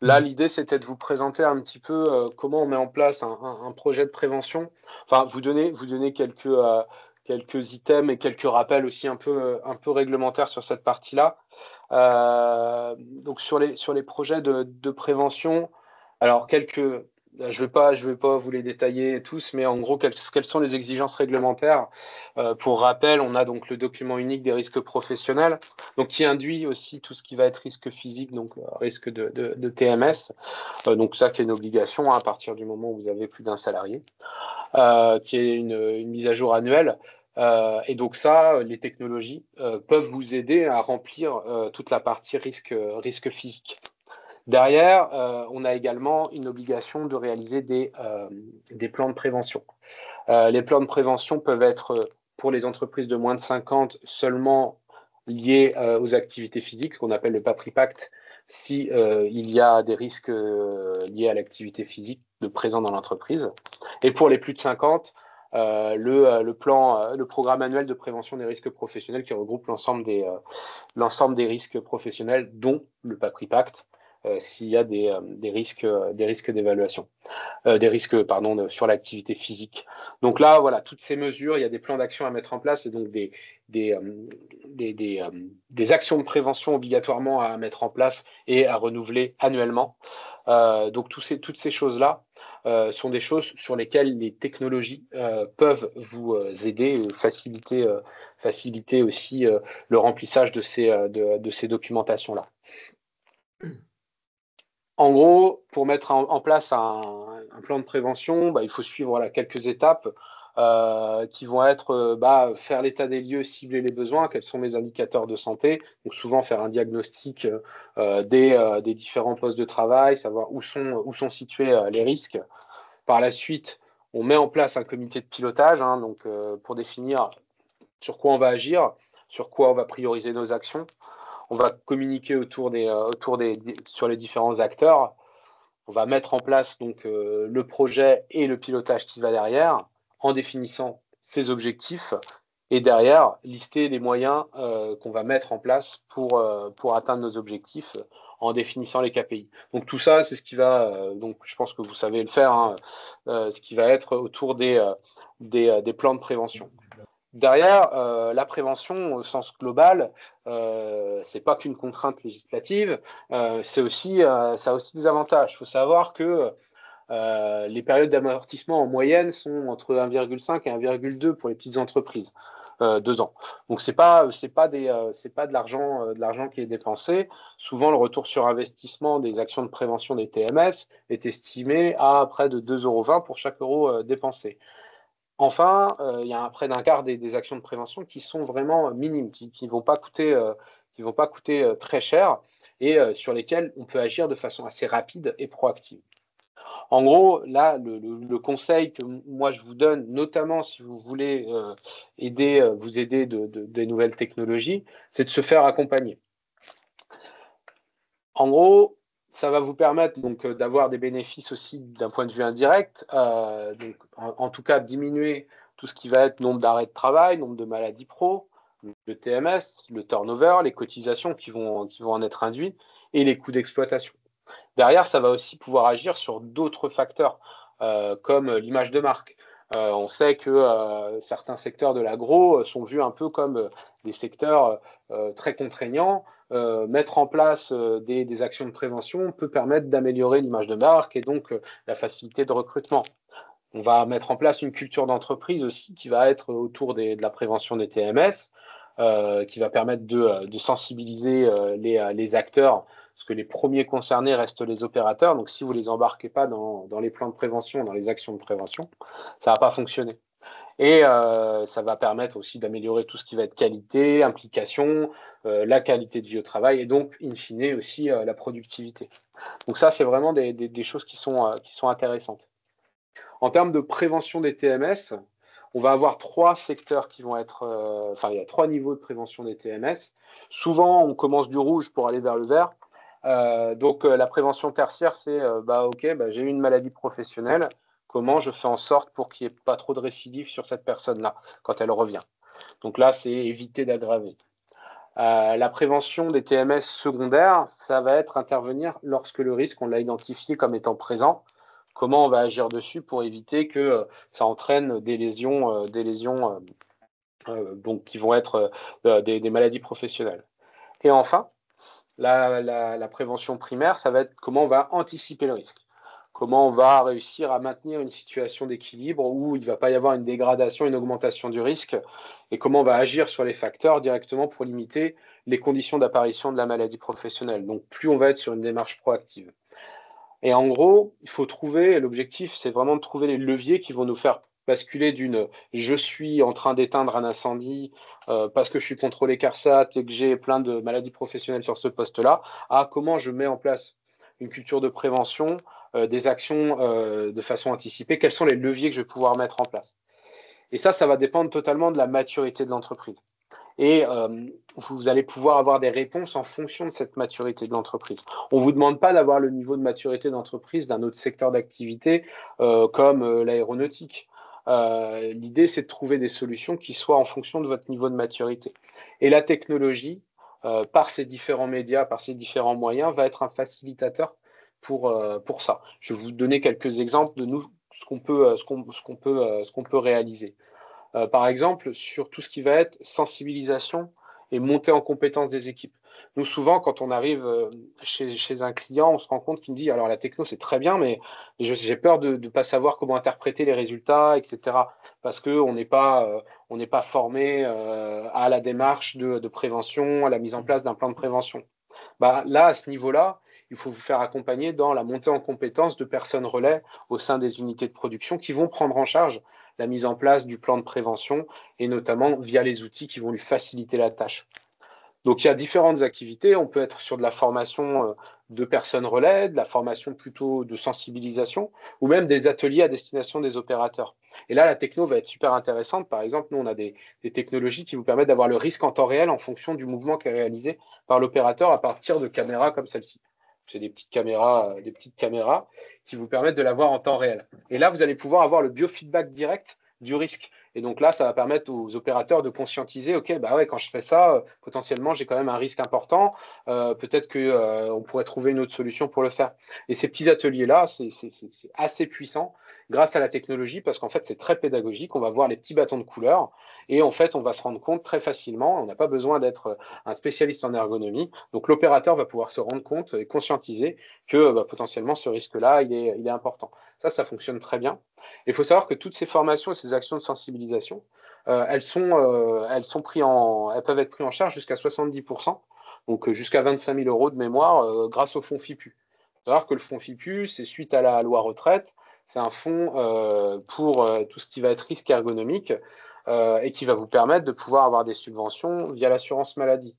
Là, l'idée, c'était de vous présenter un petit peu comment on met en place un projet de prévention. Enfin, vous donner quelques items et quelques rappels aussi un peu réglementaires sur cette partie-là. Donc, sur les projets de prévention, alors je vais pas vous les détailler tous, mais en gros, quelles sont les exigences réglementaires? Pour rappel, on a donc le document unique des risques professionnels, donc qui induit aussi tout ce qui va être risque physique, donc risque de TMS. Donc ça, qui est une obligation à partir du moment où vous avez plus d'un salarié, qui est une mise à jour annuelle. Et donc ça, les technologies peuvent vous aider à remplir toute la partie risque physique. Derrière, on a également une obligation de réaliser des plans de prévention. Les plans de prévention peuvent être, pour les entreprises de moins de 50, seulement liés aux activités physiques, qu'on appelle le PAPRIPACT, si il y a des risques liés à l'activité physique présents dans l'entreprise. Et pour les plus de 50, le programme annuel de prévention des risques professionnels qui regroupe l'ensemble des risques professionnels, dont le PAPRIPACT, s'il y a des risques d'évaluation, sur l'activité physique. Donc là, voilà, toutes ces mesures, il y a des plans d'action à mettre en place et donc des actions de prévention obligatoirement à mettre en place et à renouveler annuellement. Donc toutes ces choses-là sont des choses sur lesquelles les technologies peuvent vous aider, faciliter aussi le remplissage de ces documentations-là. En gros, pour mettre en place un plan de prévention, il faut suivre quelques étapes qui vont être faire l'état des lieux, cibler les besoins, quels sont mes indicateurs de santé, donc souvent faire un diagnostic des différents postes de travail, savoir où sont situés les risques. Par la suite, on met en place un comité de pilotage pour définir sur quoi on va agir, sur quoi on va prioriser nos actions. On va communiquer sur les différents acteurs. On va mettre en place donc le projet et le pilotage qui va derrière, en définissant ses objectifs et derrière, lister les moyens qu'on va mettre en place pour atteindre nos objectifs en définissant les KPI. Donc tout ça, c'est ce qui va, donc je pense que vous savez le faire, hein, ce qui va être autour des plans de prévention. Derrière, la prévention au sens global, c'est pas qu'une contrainte législative, ça a aussi des avantages. Il faut savoir que les périodes d'amortissement en moyenne sont entre 1,5 et 1,2 pour les petites entreprises, 2 ans. Donc c'est pas de l'argent qui est dépensé. Souvent le retour sur investissement des actions de prévention des TMS est estimé à près de 2,20 € pour chaque euro dépensé. Enfin, il y a près d'un quart des actions de prévention qui sont vraiment minimes, qui ne vont pas coûter très cher et sur lesquelles on peut agir de façon assez rapide et proactive. En gros, là, le conseil que moi je vous donne, notamment si vous voulez vous aider des nouvelles technologies, c'est de se faire accompagner. En gros, ça va vous permettre donc d'avoir des bénéfices aussi d'un point de vue indirect, donc en tout cas diminuer tout ce qui va être nombre d'arrêts de travail, nombre de maladies pro, le TMS, le turnover, les cotisations qui vont en être induites et les coûts d'exploitation. Derrière, ça va aussi pouvoir agir sur d'autres facteurs, comme l'image de marque. On sait que certains secteurs de l'agro sont vus un peu comme des secteurs très contraignants. Mettre en place des actions de prévention peut permettre d'améliorer l'image de marque et donc la facilité de recrutement. On va mettre en place une culture d'entreprise aussi qui va être autour de la prévention des TMS, qui va permettre de sensibiliser les acteurs, parce que les premiers concernés restent les opérateurs. Donc, si vous ne les embarquez pas dans les plans de prévention, dans les actions de prévention, ça ne va pas fonctionner. Et ça va permettre aussi d'améliorer tout ce qui va être qualité, implication, la qualité de vie au travail et donc, in fine, aussi la productivité. Donc ça, c'est vraiment des choses qui sont intéressantes. En termes de prévention des TMS, on va avoir 3 secteurs qui vont être... il y a 3 niveaux de prévention des TMS. Souvent, on commence du rouge pour aller vers le vert. Donc, la prévention tertiaire, c'est j'ai eu une maladie professionnelle. Comment je fais en sorte pour qu'il n'y ait pas trop de récidive sur cette personne-là quand elle revient. Donc là, c'est éviter d'aggraver. La prévention des TMS secondaires, ça va être intervenir lorsque le risque, on l'a identifié comme étant présent. Comment on va agir dessus pour éviter que ça entraîne des lésions donc qui vont être des maladies professionnelles. Et enfin, la prévention primaire, ça va être comment on va anticiper le risque. Comment on va réussir à maintenir une situation d'équilibre où il ne va pas y avoir une dégradation, une augmentation du risque, et comment on va agir sur les facteurs directement pour limiter les conditions d'apparition de la maladie professionnelle. Donc, plus on va être sur une démarche proactive. Et en gros, il faut trouver, l'objectif, c'est vraiment de trouver les leviers qui vont nous faire basculer d'une « je suis en train d'éteindre un incendie parce que je suis contrôlé CARSAT et que j'ai plein de maladies professionnelles sur ce poste-là » à comment je mets en place une culture de prévention, des actions de façon anticipée, quels sont les leviers que je vais pouvoir mettre en place. Et ça va dépendre totalement de la maturité de l'entreprise. Et vous allez pouvoir avoir des réponses en fonction de cette maturité de l'entreprise. On ne vous demande pas d'avoir le niveau de maturité d'entreprise d'un autre secteur d'activité comme l'aéronautique. L'idée, c'est de trouver des solutions qui soient en fonction de votre niveau de maturité. Et la technologie, par ses différents médias, par ses différents moyens, va être un facilitateur pour ça. Je vais vous donner quelques exemples de nous, ce qu'on peut réaliser. Par exemple, sur tout ce qui va être sensibilisation et montée en compétence des équipes. Nous, souvent, quand on arrive chez un client, on se rend compte qu'il me dit « Alors, la techno, c'est très bien, mais j'ai peur de ne pas savoir comment interpréter les résultats, etc. » Parce qu'on n'est pas formé à la démarche de prévention, à la mise en place d'un plan de prévention. Là, à ce niveau-là, il faut vous faire accompagner dans la montée en compétence de personnes relais au sein des unités de production qui vont prendre en charge la mise en place du plan de prévention et notamment via les outils qui vont lui faciliter la tâche. Donc, il y a différentes activités. On peut être sur de la formation de personnes relais, de la formation plutôt de sensibilisation ou même des ateliers à destination des opérateurs. Et là, la techno va être super intéressante. Par exemple, nous, on a des technologies qui vous permettent d'avoir le risque en temps réel en fonction du mouvement qui est réalisé par l'opérateur à partir de caméras comme celle-ci. C'est des petites caméras qui vous permettent de l'avoir en temps réel. Et là, vous allez pouvoir avoir le biofeedback direct du risque Et donc là, ça va permettre aux opérateurs de conscientiser, OK, bah ouais, quand je fais ça, potentiellement, j'ai quand même un risque important. Peut-être qu'on pourrait trouver une autre solution pour le faire. Et ces petits ateliers-là, c'est assez puissant grâce à la technologie parce qu'en fait, c'est très pédagogique. On va voir les petits bâtons de couleur et en fait, on va se rendre compte très facilement. On n'a pas besoin d'être un spécialiste en ergonomie. Donc, l'opérateur va pouvoir se rendre compte et conscientiser que potentiellement, ce risque-là, il est important. Ça fonctionne très bien. Il faut savoir que toutes ces formations et ces actions de sensibilisation, elles peuvent être prises en charge jusqu'à 70%, donc jusqu'à 25 000 euros de mémoire grâce au fonds FIPU. Il faut savoir que le fonds FIPU, c'est suite à la loi retraite, c'est un fonds pour tout ce qui va être risque ergonomique et qui va vous permettre de pouvoir avoir des subventions via l'assurance maladie.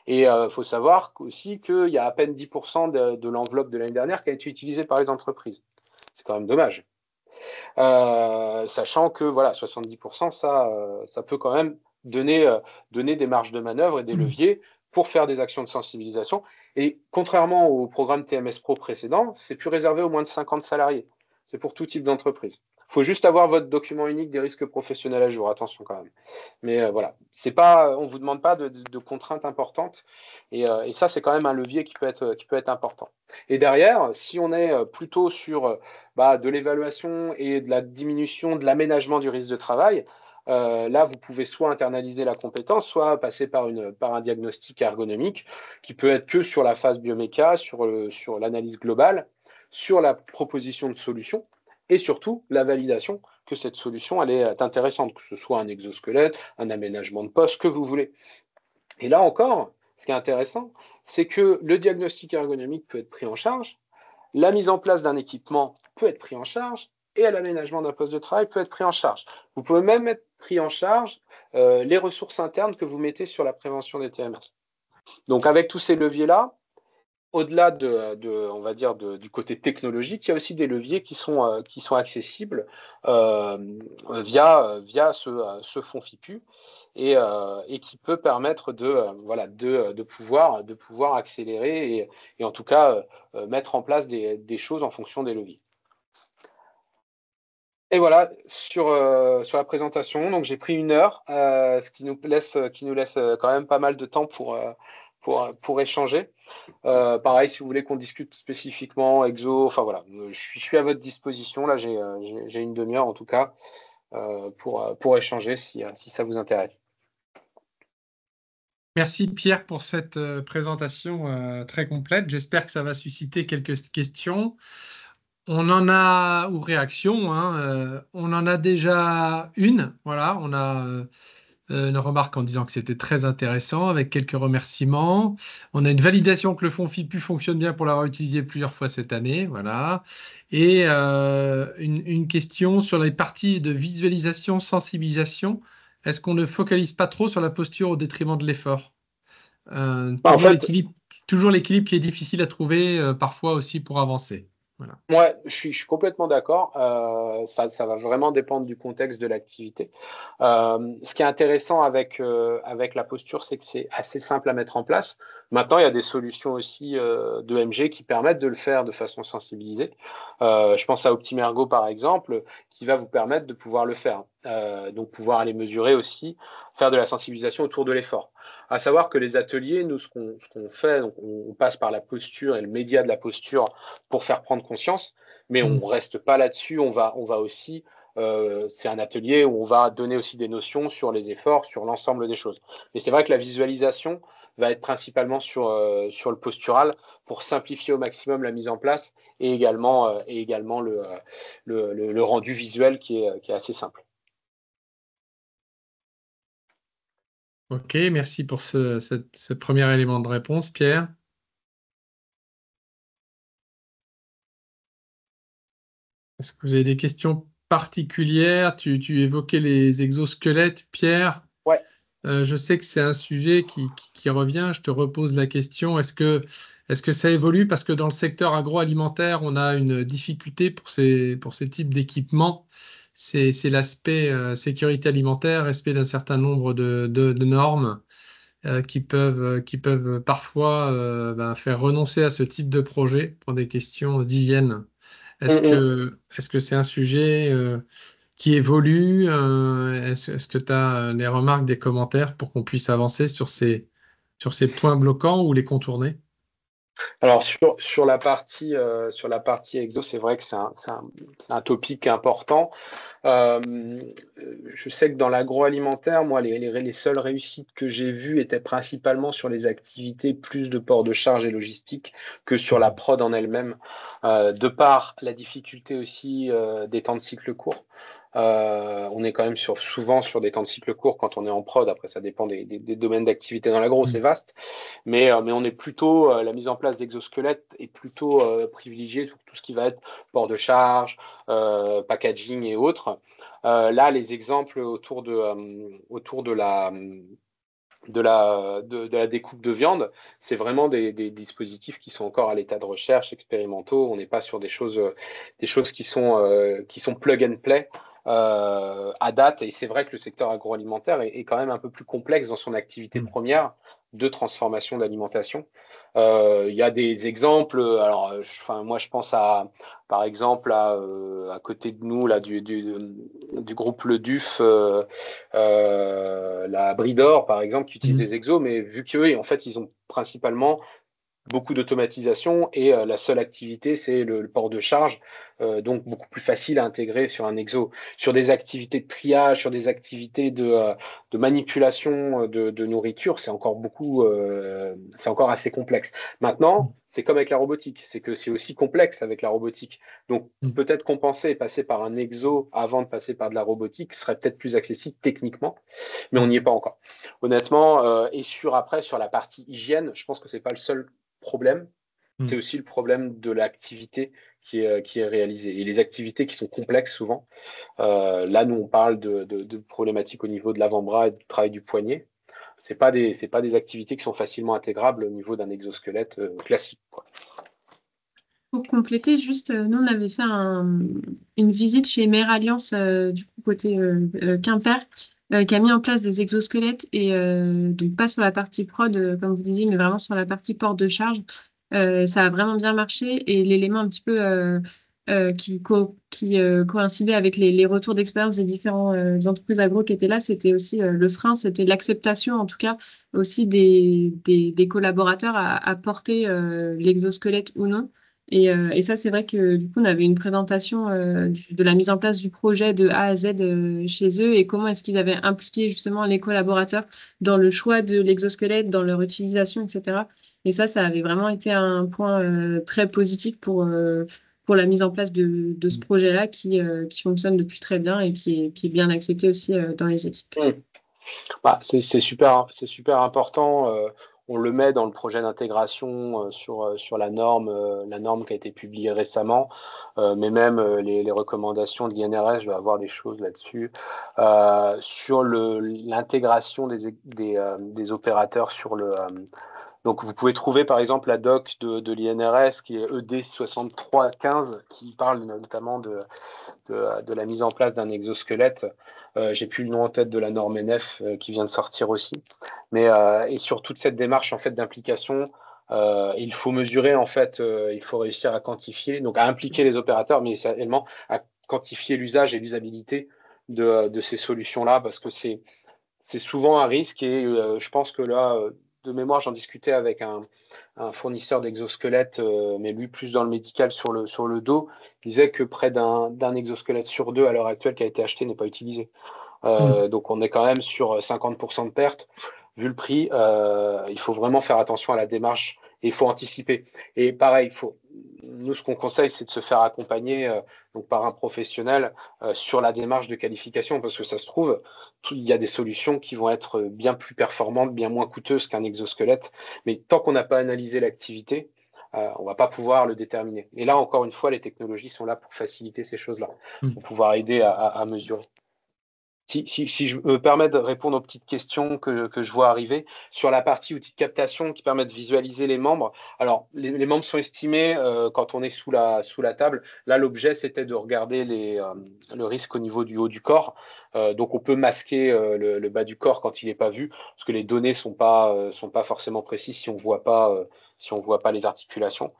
Et il faut savoir aussi qu'il y a à peine 10% de l'enveloppe de l'année dernière qui a été utilisée par les entreprises. C'est quand même dommage. Sachant que voilà, 70%, ça peut quand même donner des marges de manœuvre et des leviers pour faire des actions de sensibilisation. Et contrairement au programme TMS Pro précédent, c'est plus réservé aux moins de 50 salariés. C'est pour tout type d'entreprise. Il faut juste avoir votre document unique des risques professionnels à jour. Attention quand même. Mais voilà, on ne vous demande pas de contraintes importantes. Et ça, c'est quand même un levier qui peut être important. Et derrière, si on est plutôt sur de l'évaluation et de la diminution de l'aménagement du risque de travail, là, vous pouvez soit internaliser la compétence, soit passer par un diagnostic ergonomique qui peut être que sur la phase bioméca, sur l'analyse globale, sur la proposition de solution et surtout la validation que cette solution elle est intéressante, que ce soit un exosquelette, un aménagement de poste, que vous voulez. Et là encore, ce qui est intéressant, c'est que le diagnostic ergonomique peut être pris en charge, la mise en place d'un équipement peut être pris en charge et l'aménagement d'un poste de travail peut être pris en charge. Vous pouvez même être pris en charge les ressources internes que vous mettez sur la prévention des TMS. Donc avec tous ces leviers-là, au-delà on va dire du côté technologique, il y a aussi des leviers qui sont accessibles via ce fonds FIPU et qui peut permettre de pouvoir accélérer et en tout cas mettre en place des choses en fonction des leviers. Et voilà sur la présentation. Donc j'ai pris 1 heure, ce qui nous laisse quand même pas mal de temps pour échanger. Pareil, si vous voulez qu'on discute spécifiquement exo, enfin voilà, je suis à votre disposition. Là, j'ai 1 demi-heure en tout cas pour échanger si ça vous intéresse. Merci Pierre pour cette présentation très complète. J'espère que ça va susciter quelques questions. Ou réactions, hein, on en a déjà une. Voilà, on a une remarque en disant que c'était très intéressant avec quelques remerciements. On a une validation que le fonds FIPU fonctionne bien pour l'avoir utilisé plusieurs fois cette année. Voilà. Et une question sur les parties de visualisation, sensibilisation. Est-ce qu'on ne focalise pas trop sur la posture au détriment de l'effort? En fait, Toujours l'équilibre qui est difficile à trouver parfois aussi pour avancer. Voilà. ouais, je suis complètement d'accord. Ça va vraiment dépendre du contexte de l'activité. Ce qui est intéressant avec la posture, c'est que c'est assez simple à mettre en place. Maintenant, il y a des solutions aussi d'EMG qui permettent de le faire de façon sensibilisée. Je pense à Optimergo, par exemple, qui va vous permettre de pouvoir le faire. Donc, pouvoir aller mesurer aussi, faire de la sensibilisation autour de l'effort. À savoir que les ateliers, nous, ce qu'on fait, donc on passe par la posture et le média de la posture pour faire prendre conscience, mais on ne reste pas là-dessus, on va aussi, c'est un atelier où on va donner aussi des notions sur les efforts, sur l'ensemble des choses. Mais c'est vrai que la visualisation va être principalement sur le postural pour simplifier au maximum la mise en place et également le rendu visuel qui est assez simple. Ok, merci pour ce premier élément de réponse, Pierre. Est-ce que vous avez des questions particulières? Tu évoquais les exosquelettes, Pierre. Ouais. Je sais que c'est un sujet qui revient. Je te repose la question. Est-ce que ça évolue? Parce que dans le secteur agroalimentaire, on a une difficulté pour ces types d'équipements. C'est l'aspect sécurité alimentaire, respect d'un certain nombre de normes qui peuvent parfois faire renoncer à ce type de projet pour des questions d'hygiène. Est-ce que c'est un sujet qui évoluent. Est-ce que tu as des remarques, des commentaires pour qu'on puisse avancer sur ces points bloquants ou les contourner? Alors sur la partie exo, c'est vrai que c'est un topic important. Euh, je sais que dans l'agroalimentaire, moi, les seules réussites que j'ai vues étaient principalement sur les activités plus de port de charge et logistique que sur la prod en elle-même, de par la difficulté aussi des temps de cycle courts. On est quand même souvent sur des temps de cycle courts quand on est en prod. Après, ça dépend des domaines d'activité dans l'agro, c'est vaste. Mais on est plutôt, la mise en place d'exosquelettes est plutôt privilégiée sur tout ce qui va être port de charge, packaging et autres. Là, les exemples autour de la découpe de viande, c'est vraiment des dispositifs qui sont encore à l'état de recherche, expérimentaux. On n'est pas sur des choses qui sont plug and play à date. Et c'est vrai que le secteur agroalimentaire est quand même un peu plus complexe dans son activité première de transformation d'alimentation. Il y a des exemples. Alors, moi, je pense par exemple, à côté de nous, là, du groupe Le Duf, la Bridor, par exemple, qui utilise des exos, mais vu qu'eux, en fait, ils ont principalement beaucoup d'automatisation et la seule activité, c'est le port de charge, donc beaucoup plus facile à intégrer sur un exo. Sur des activités de triage, sur des activités de manipulation de nourriture, c'est encore assez complexe. Maintenant, c'est comme avec la robotique, c'est que c'est aussi complexe avec la robotique. Donc, peut-être compenser et passer par un exo avant de passer par de la robotique serait peut-être plus accessible techniquement, mais on n'y est pas encore. Honnêtement, et sur la partie hygiène, je pense que c'est pas le seul problème, c'est aussi le problème de l'activité qui est réalisée. Et les activités qui sont complexes souvent, là nous on parle de problématiques au niveau de l'avant-bras et du travail du poignet. C'est pas des activités qui sont facilement intégrables au niveau d'un exosquelette classique, quoi. Pour compléter, juste, nous, on avait fait une visite chez Mère Alliance, du coup, côté Quimper, qui a mis en place des exosquelettes et donc pas sur la partie prod, comme vous disiez, mais vraiment sur la partie porte de charge. Ça a vraiment bien marché et l'élément un petit peu qui coïncidait avec les retours d'expérience des différentes entreprises agro qui étaient là, c'était aussi le frein, c'était l'acceptation, en tout cas, aussi des collaborateurs à porter l'exosquelette ou non. Et ça, c'est vrai que du coup, on avait une présentation de la mise en place du projet de A à Z chez eux et comment est-ce qu'ils avaient impliqué justement les collaborateurs dans le choix de l'exosquelette, dans leur utilisation, etc. Et ça avait vraiment été un point très positif pour la mise en place de ce projet-là qui fonctionne depuis très bien et qui est bien accepté aussi dans les équipes. Bah, c'est super important. On le met dans le projet d'intégration sur la norme qui a été publiée récemment, mais même les recommandations de l'INRS, je vais avoir des choses là-dessus. Sur l'intégration des opérateurs sur donc, vous pouvez trouver par exemple la doc de l'INRS qui est ED 6315 qui parle notamment de la mise en place d'un exosquelette. J'ai plus le nom en tête de la norme NF qui vient de sortir aussi. Mais et sur toute cette démarche en fait d'implication, il faut mesurer en fait, il faut réussir à quantifier, donc à impliquer les opérateurs, mais également à quantifier l'usage et l'usabilité de ces solutions-là, parce que c'est souvent un risque et je pense que là, de mémoire, j'en discutais avec un fournisseur d'exosquelettes, mais lui plus dans le médical sur le dos, il disait que près d'un exosquelette sur deux à l'heure actuelle qui a été acheté n'est pas utilisé. Donc on est quand même sur 50% de perte. Vu le prix, il faut vraiment faire attention à la démarche et il faut anticiper. Et pareil, nous, ce qu'on conseille, c'est de se faire accompagner donc par un professionnel sur la démarche de qualification, parce que ça se trouve, il y a des solutions qui vont être bien plus performantes, bien moins coûteuses qu'un exosquelette. Mais tant qu'on n'a pas analysé l'activité, on va pas pouvoir le déterminer. Et là, encore une fois, les technologies sont là pour faciliter ces choses-là, pour pouvoir aider à mesurer. Si je me permets de répondre aux petites questions que je vois arriver, sur la partie outils de captation qui permet de visualiser les membres. Alors, les membres sont estimés quand on est sous la table. Là, l'objet, c'était de regarder le risque au niveau du haut du corps. Donc, on peut masquer le bas du corps quand il n'est pas vu, parce que les données sont pas forcément précises si on voit pas les articulations.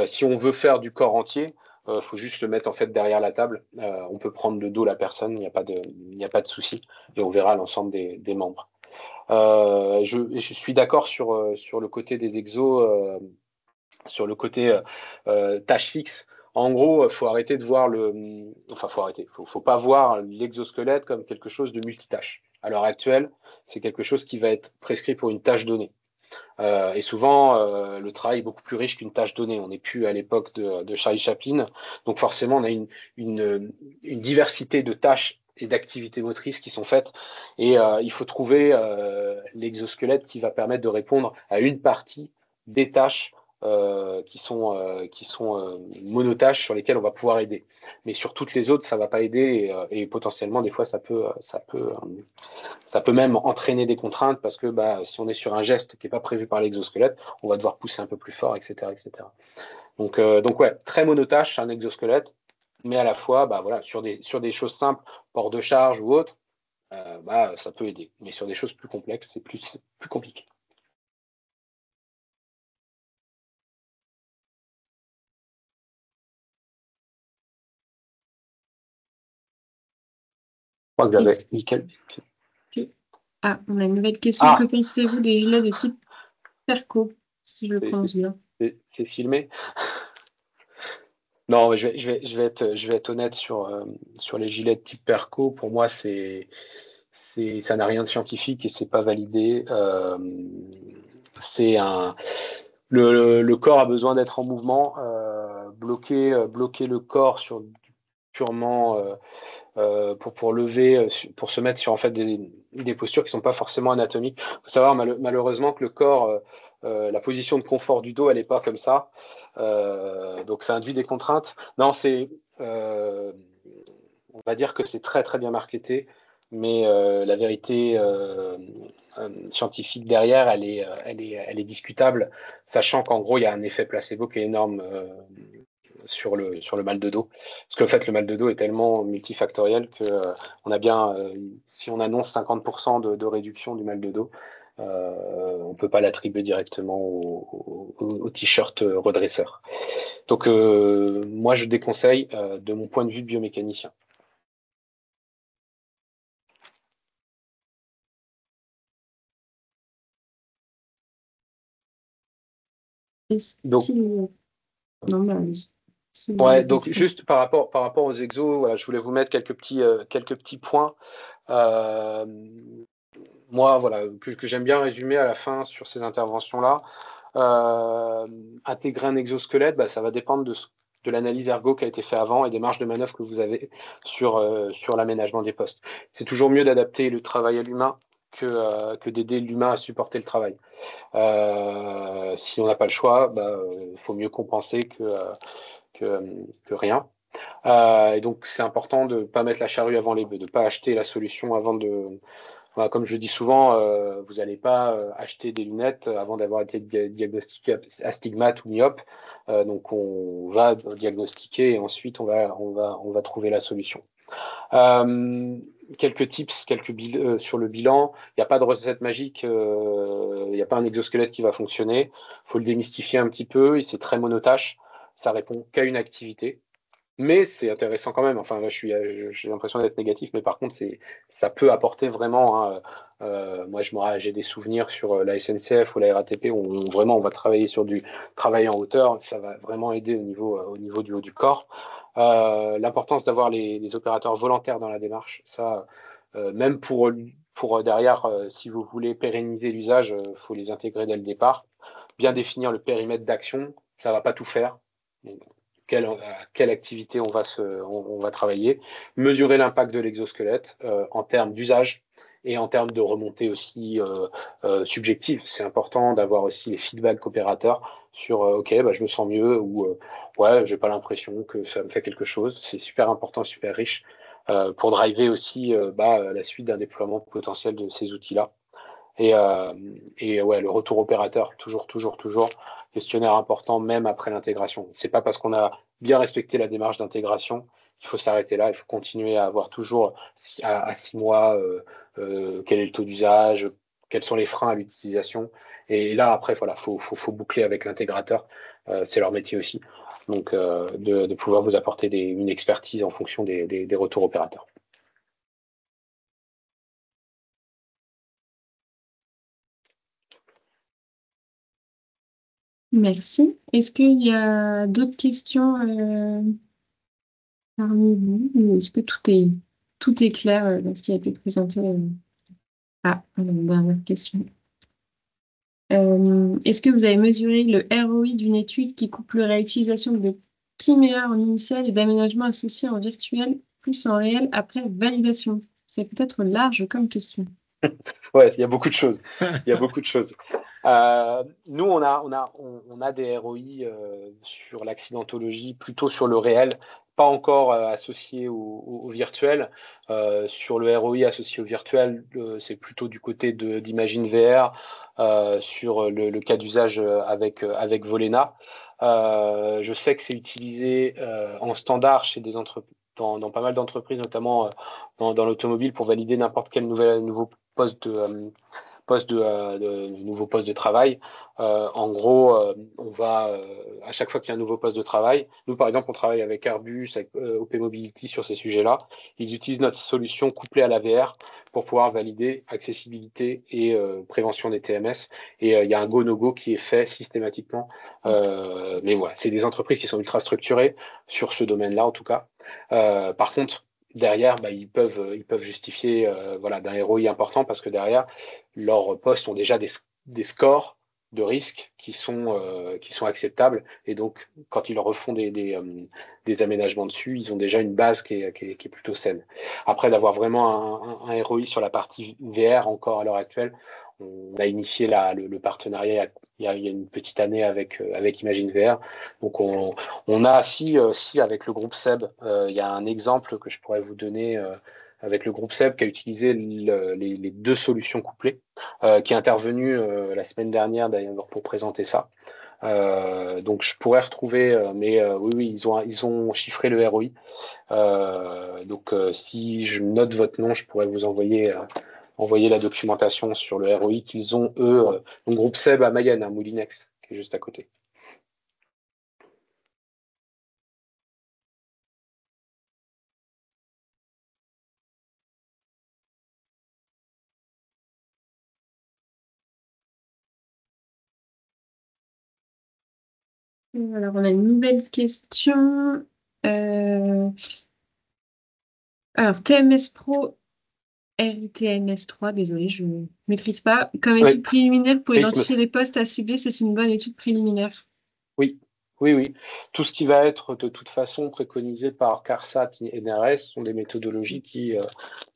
Si on veut faire du corps entier, faut juste le mettre en fait derrière la table. On peut prendre de dos la personne, il n'y a pas de souci, et on verra l'ensemble des membres. Je suis d'accord sur le côté des exos, sur le côté tâche fixe. En gros, faut arrêter de voir faut pas voir l'exosquelette comme quelque chose de multitâche. À l'heure actuelle, c'est quelque chose qui va être prescrit pour une tâche donnée. Et souvent, le travail est beaucoup plus riche qu'une tâche donnée. On n'est plus à l'époque de Charlie Chaplin. Donc forcément, on a une diversité de tâches et d'activités motrices qui sont faites. Et il faut trouver l'exosquelette qui va permettre de répondre à une partie des tâches qui sont monotâches sur lesquelles on va pouvoir aider. Mais sur toutes les autres, ça va pas aider et potentiellement, des fois, ça peut même entraîner des contraintes parce que si on est sur un geste qui n'est pas prévu par l'exosquelette, on va devoir pousser un peu plus fort, etc. etc. Donc ouais, très monotâche, un exosquelette, mais à la fois, sur des choses simples, port de charge ou autre, ça peut aider. Mais sur des choses plus complexes, c'est plus compliqué. Je crois que j'avais nickel. Ah, on a une nouvelle question. Que pensez-vous des gilets de type Perco, si je le prononce bien? C'est filmé. Non, je vais être honnête sur les gilets de type Perco. Pour moi, ça n'a rien de scientifique et c'est pas validé. Le corps a besoin d'être en mouvement. Bloquer le corps sur purement pour lever, pour se mettre sur en fait des postures qui sont pas forcément anatomiques. Il faut savoir malheureusement que le corps, la position de confort du dos, elle est pas comme ça. Donc ça induit des contraintes. Non, on va dire que c'est très très bien marketé, mais la vérité scientifique derrière, elle est discutable, sachant qu'en gros il y a un effet placebo qui est énorme sur le mal de dos. Parce que en fait, le mal de dos est tellement multifactoriel que on a bien, si on annonce 50% de réduction du mal de dos, on peut pas l'attribuer directement au t-shirt redresseur. Donc moi, je déconseille de mon point de vue de biomécanicien. Donc, ouais, donc juste par rapport aux exos, voilà, je voulais vous mettre quelques petits points. Moi, voilà, que j'aime bien résumer à la fin sur ces interventions-là. Intégrer un exosquelette, ça va dépendre de l'analyse ergo qui a été fait avant et des marges de manœuvre que vous avez sur l'aménagement des postes. C'est toujours mieux d'adapter le travail à l'humain que d'aider l'humain à supporter le travail. Si on n'a pas le choix, il faut mieux compenser que rien. Et donc, c'est important de ne pas mettre la charrue avant les bœufs, de ne pas acheter la solution avant de... Voilà, comme je le dis souvent, vous n'allez pas acheter des lunettes avant d'avoir été diagnostiqué astigmate ou myope. Donc, on va diagnostiquer et ensuite, on va trouver la solution. Quelques tips, sur le bilan. Il n'y a pas de recette magique, il n'y a pas un exosquelette qui va fonctionner. Il faut le démystifier un petit peu, c'est très monotâche. Ça répond qu'à une activité. Mais c'est intéressant quand même. Enfin, là, j'ai l'impression d'être négatif, mais par contre, ça peut apporter vraiment. Hein, moi, j'ai des souvenirs sur la SNCF ou la RATP où vraiment on va travailler sur du travail en hauteur. Ça va vraiment aider au niveau du haut du corps. L'importance d'avoir les opérateurs volontaires dans la démarche, ça, même pour derrière, si vous voulez pérenniser l'usage, il faut les intégrer dès le départ. Bien définir le périmètre d'action, ça va pas tout faire. Quelle activité on va travailler, mesurer l'impact de l'exosquelette en termes d'usage et en termes de remontée aussi subjective. C'est important d'avoir aussi les feedbacks opérateurs sur ok, je me sens mieux ou ouais, j'ai pas l'impression que ça me fait quelque chose. C'est super important, super riche pour driver aussi la suite d'un déploiement potentiel de ces outils-là. Et ouais, le retour opérateur, toujours, questionnaire important, même après l'intégration. C'est pas parce qu'on a bien respecté la démarche d'intégration qu'il faut s'arrêter là. Il faut continuer à avoir toujours à 6 mois quel est le taux d'usage, quels sont les freins à l'utilisation. Et là, après, voilà, faut boucler avec l'intégrateur. C'est leur métier aussi. donc de pouvoir vous apporter une expertise en fonction des retours opérateurs. Merci. Est-ce qu'il y a d'autres questions parmi vous? Ou est-ce que tout est clair dans ce qui a été présenté? Ah, une dernière question. Est-ce que vous avez mesuré le ROI d'une étude qui couplerait l'utilisation de Chiméa en initial et d'aménagement associé en virtuel plus en réel après validation? C'est peut-être large comme question. Ouais, il y a beaucoup de choses. Il y a beaucoup de choses. Nous, on a des ROI sur l'accidentologie, plutôt sur le réel, pas encore associé au virtuel. Sur le ROI associé au virtuel, c'est plutôt du côté d'Imagine VR, sur le cas d'usage avec Volena. Je sais que c'est utilisé en standard chez des entreprises, dans pas mal d'entreprises, notamment dans l'automobile, pour valider n'importe quel nouveau poste nouveau poste de travail. En gros, on va à chaque fois qu'il y a un nouveau poste de travail, nous par exemple on travaille avec Airbus, avec OP Mobility sur ces sujets-là, ils utilisent notre solution couplée à la VR pour pouvoir valider accessibilité et prévention des TMS, et il y a un go-no-go qui est fait systématiquement. Mais voilà, c'est des entreprises qui sont ultra structurées sur ce domaine-là en tout cas. Par contre, derrière, ils peuvent justifier d'un ROI important, parce que derrière, leurs postes ont déjà des scores de risque qui sont acceptables, et donc quand ils refont des aménagements dessus, ils ont déjà une base qui est plutôt saine. Après, d'avoir vraiment un ROI sur la partie VR encore à l'heure actuelle, on a initié le partenariat il y a une petite année avec Imagine VR. Donc on a si avec le groupe SEB, il y a un exemple que je pourrais vous donner avec le groupe SEB qui a utilisé les deux solutions couplées, qui est intervenu la semaine dernière d'ailleurs pour présenter ça. Donc je pourrais retrouver, mais oui, ils ont chiffré le ROI. Donc si je note votre nom, je pourrais vous envoyer la documentation sur le ROI qu'ils ont, eux, donc groupe SEB à Mayenne, à Moulinex, qui est juste à côté. Alors, on a une nouvelle question. Alors, TMS Pro, RITMS3, désolé, je ne maîtrise pas. Comme Oui, étude préliminaire pour oui, identifier les postes à cibler, c'est une bonne étude préliminaire. oui, oui, oui. Tout ce qui va être de toute façon préconisé par CARSAT et NRS sont des méthodologies qui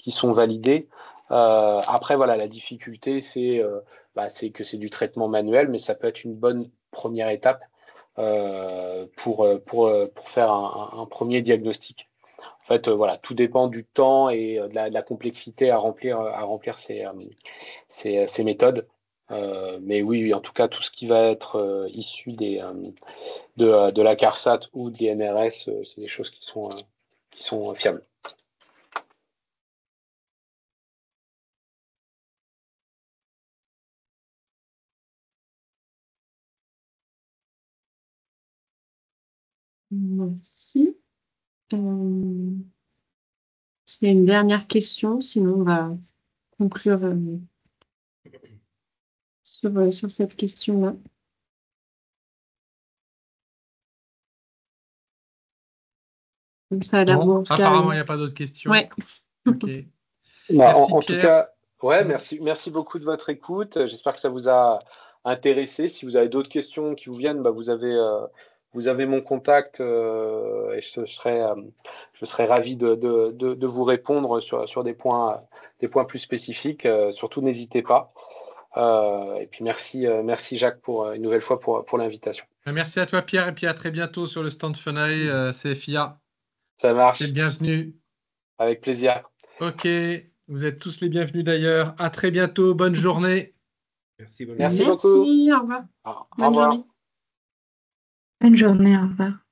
sont validées. Après, voilà, la difficulté, c'est que c'est du traitement manuel, mais ça peut être une bonne première étape pour faire un premier diagnostic. En fait, voilà, tout dépend du temps et de la complexité à remplir ces méthodes. Mais oui, en tout cas, tout ce qui va être issu de la CARSAT ou de l'INRS, c'est des choses qui sont fiables. Merci. C'est une dernière question, sinon on va conclure sur cette question-là. Donc, ça a l'air bon, en tout cas. Apparemment, il n'y a pas d'autres questions. Ouais. Ok. Merci, en Pierre. tout cas, ouais, merci beaucoup de votre écoute. J'espère que ça vous a intéressé. Si vous avez d'autres questions qui vous viennent, vous avez mon contact, et je serai ravi de vous répondre sur des points plus spécifiques. Surtout, n'hésitez pas. Et puis merci Jacques une nouvelle fois pour l'invitation. Merci à toi Pierre, et puis à très bientôt sur le stand Funai CFIA. Ça marche. T'es le bienvenu. Avec plaisir. Ok, vous êtes tous les bienvenus d'ailleurs. À très bientôt, bonne journée. Merci beaucoup. Merci, au revoir. Au Bonne revoir. journée. Bonne journée, au revoir.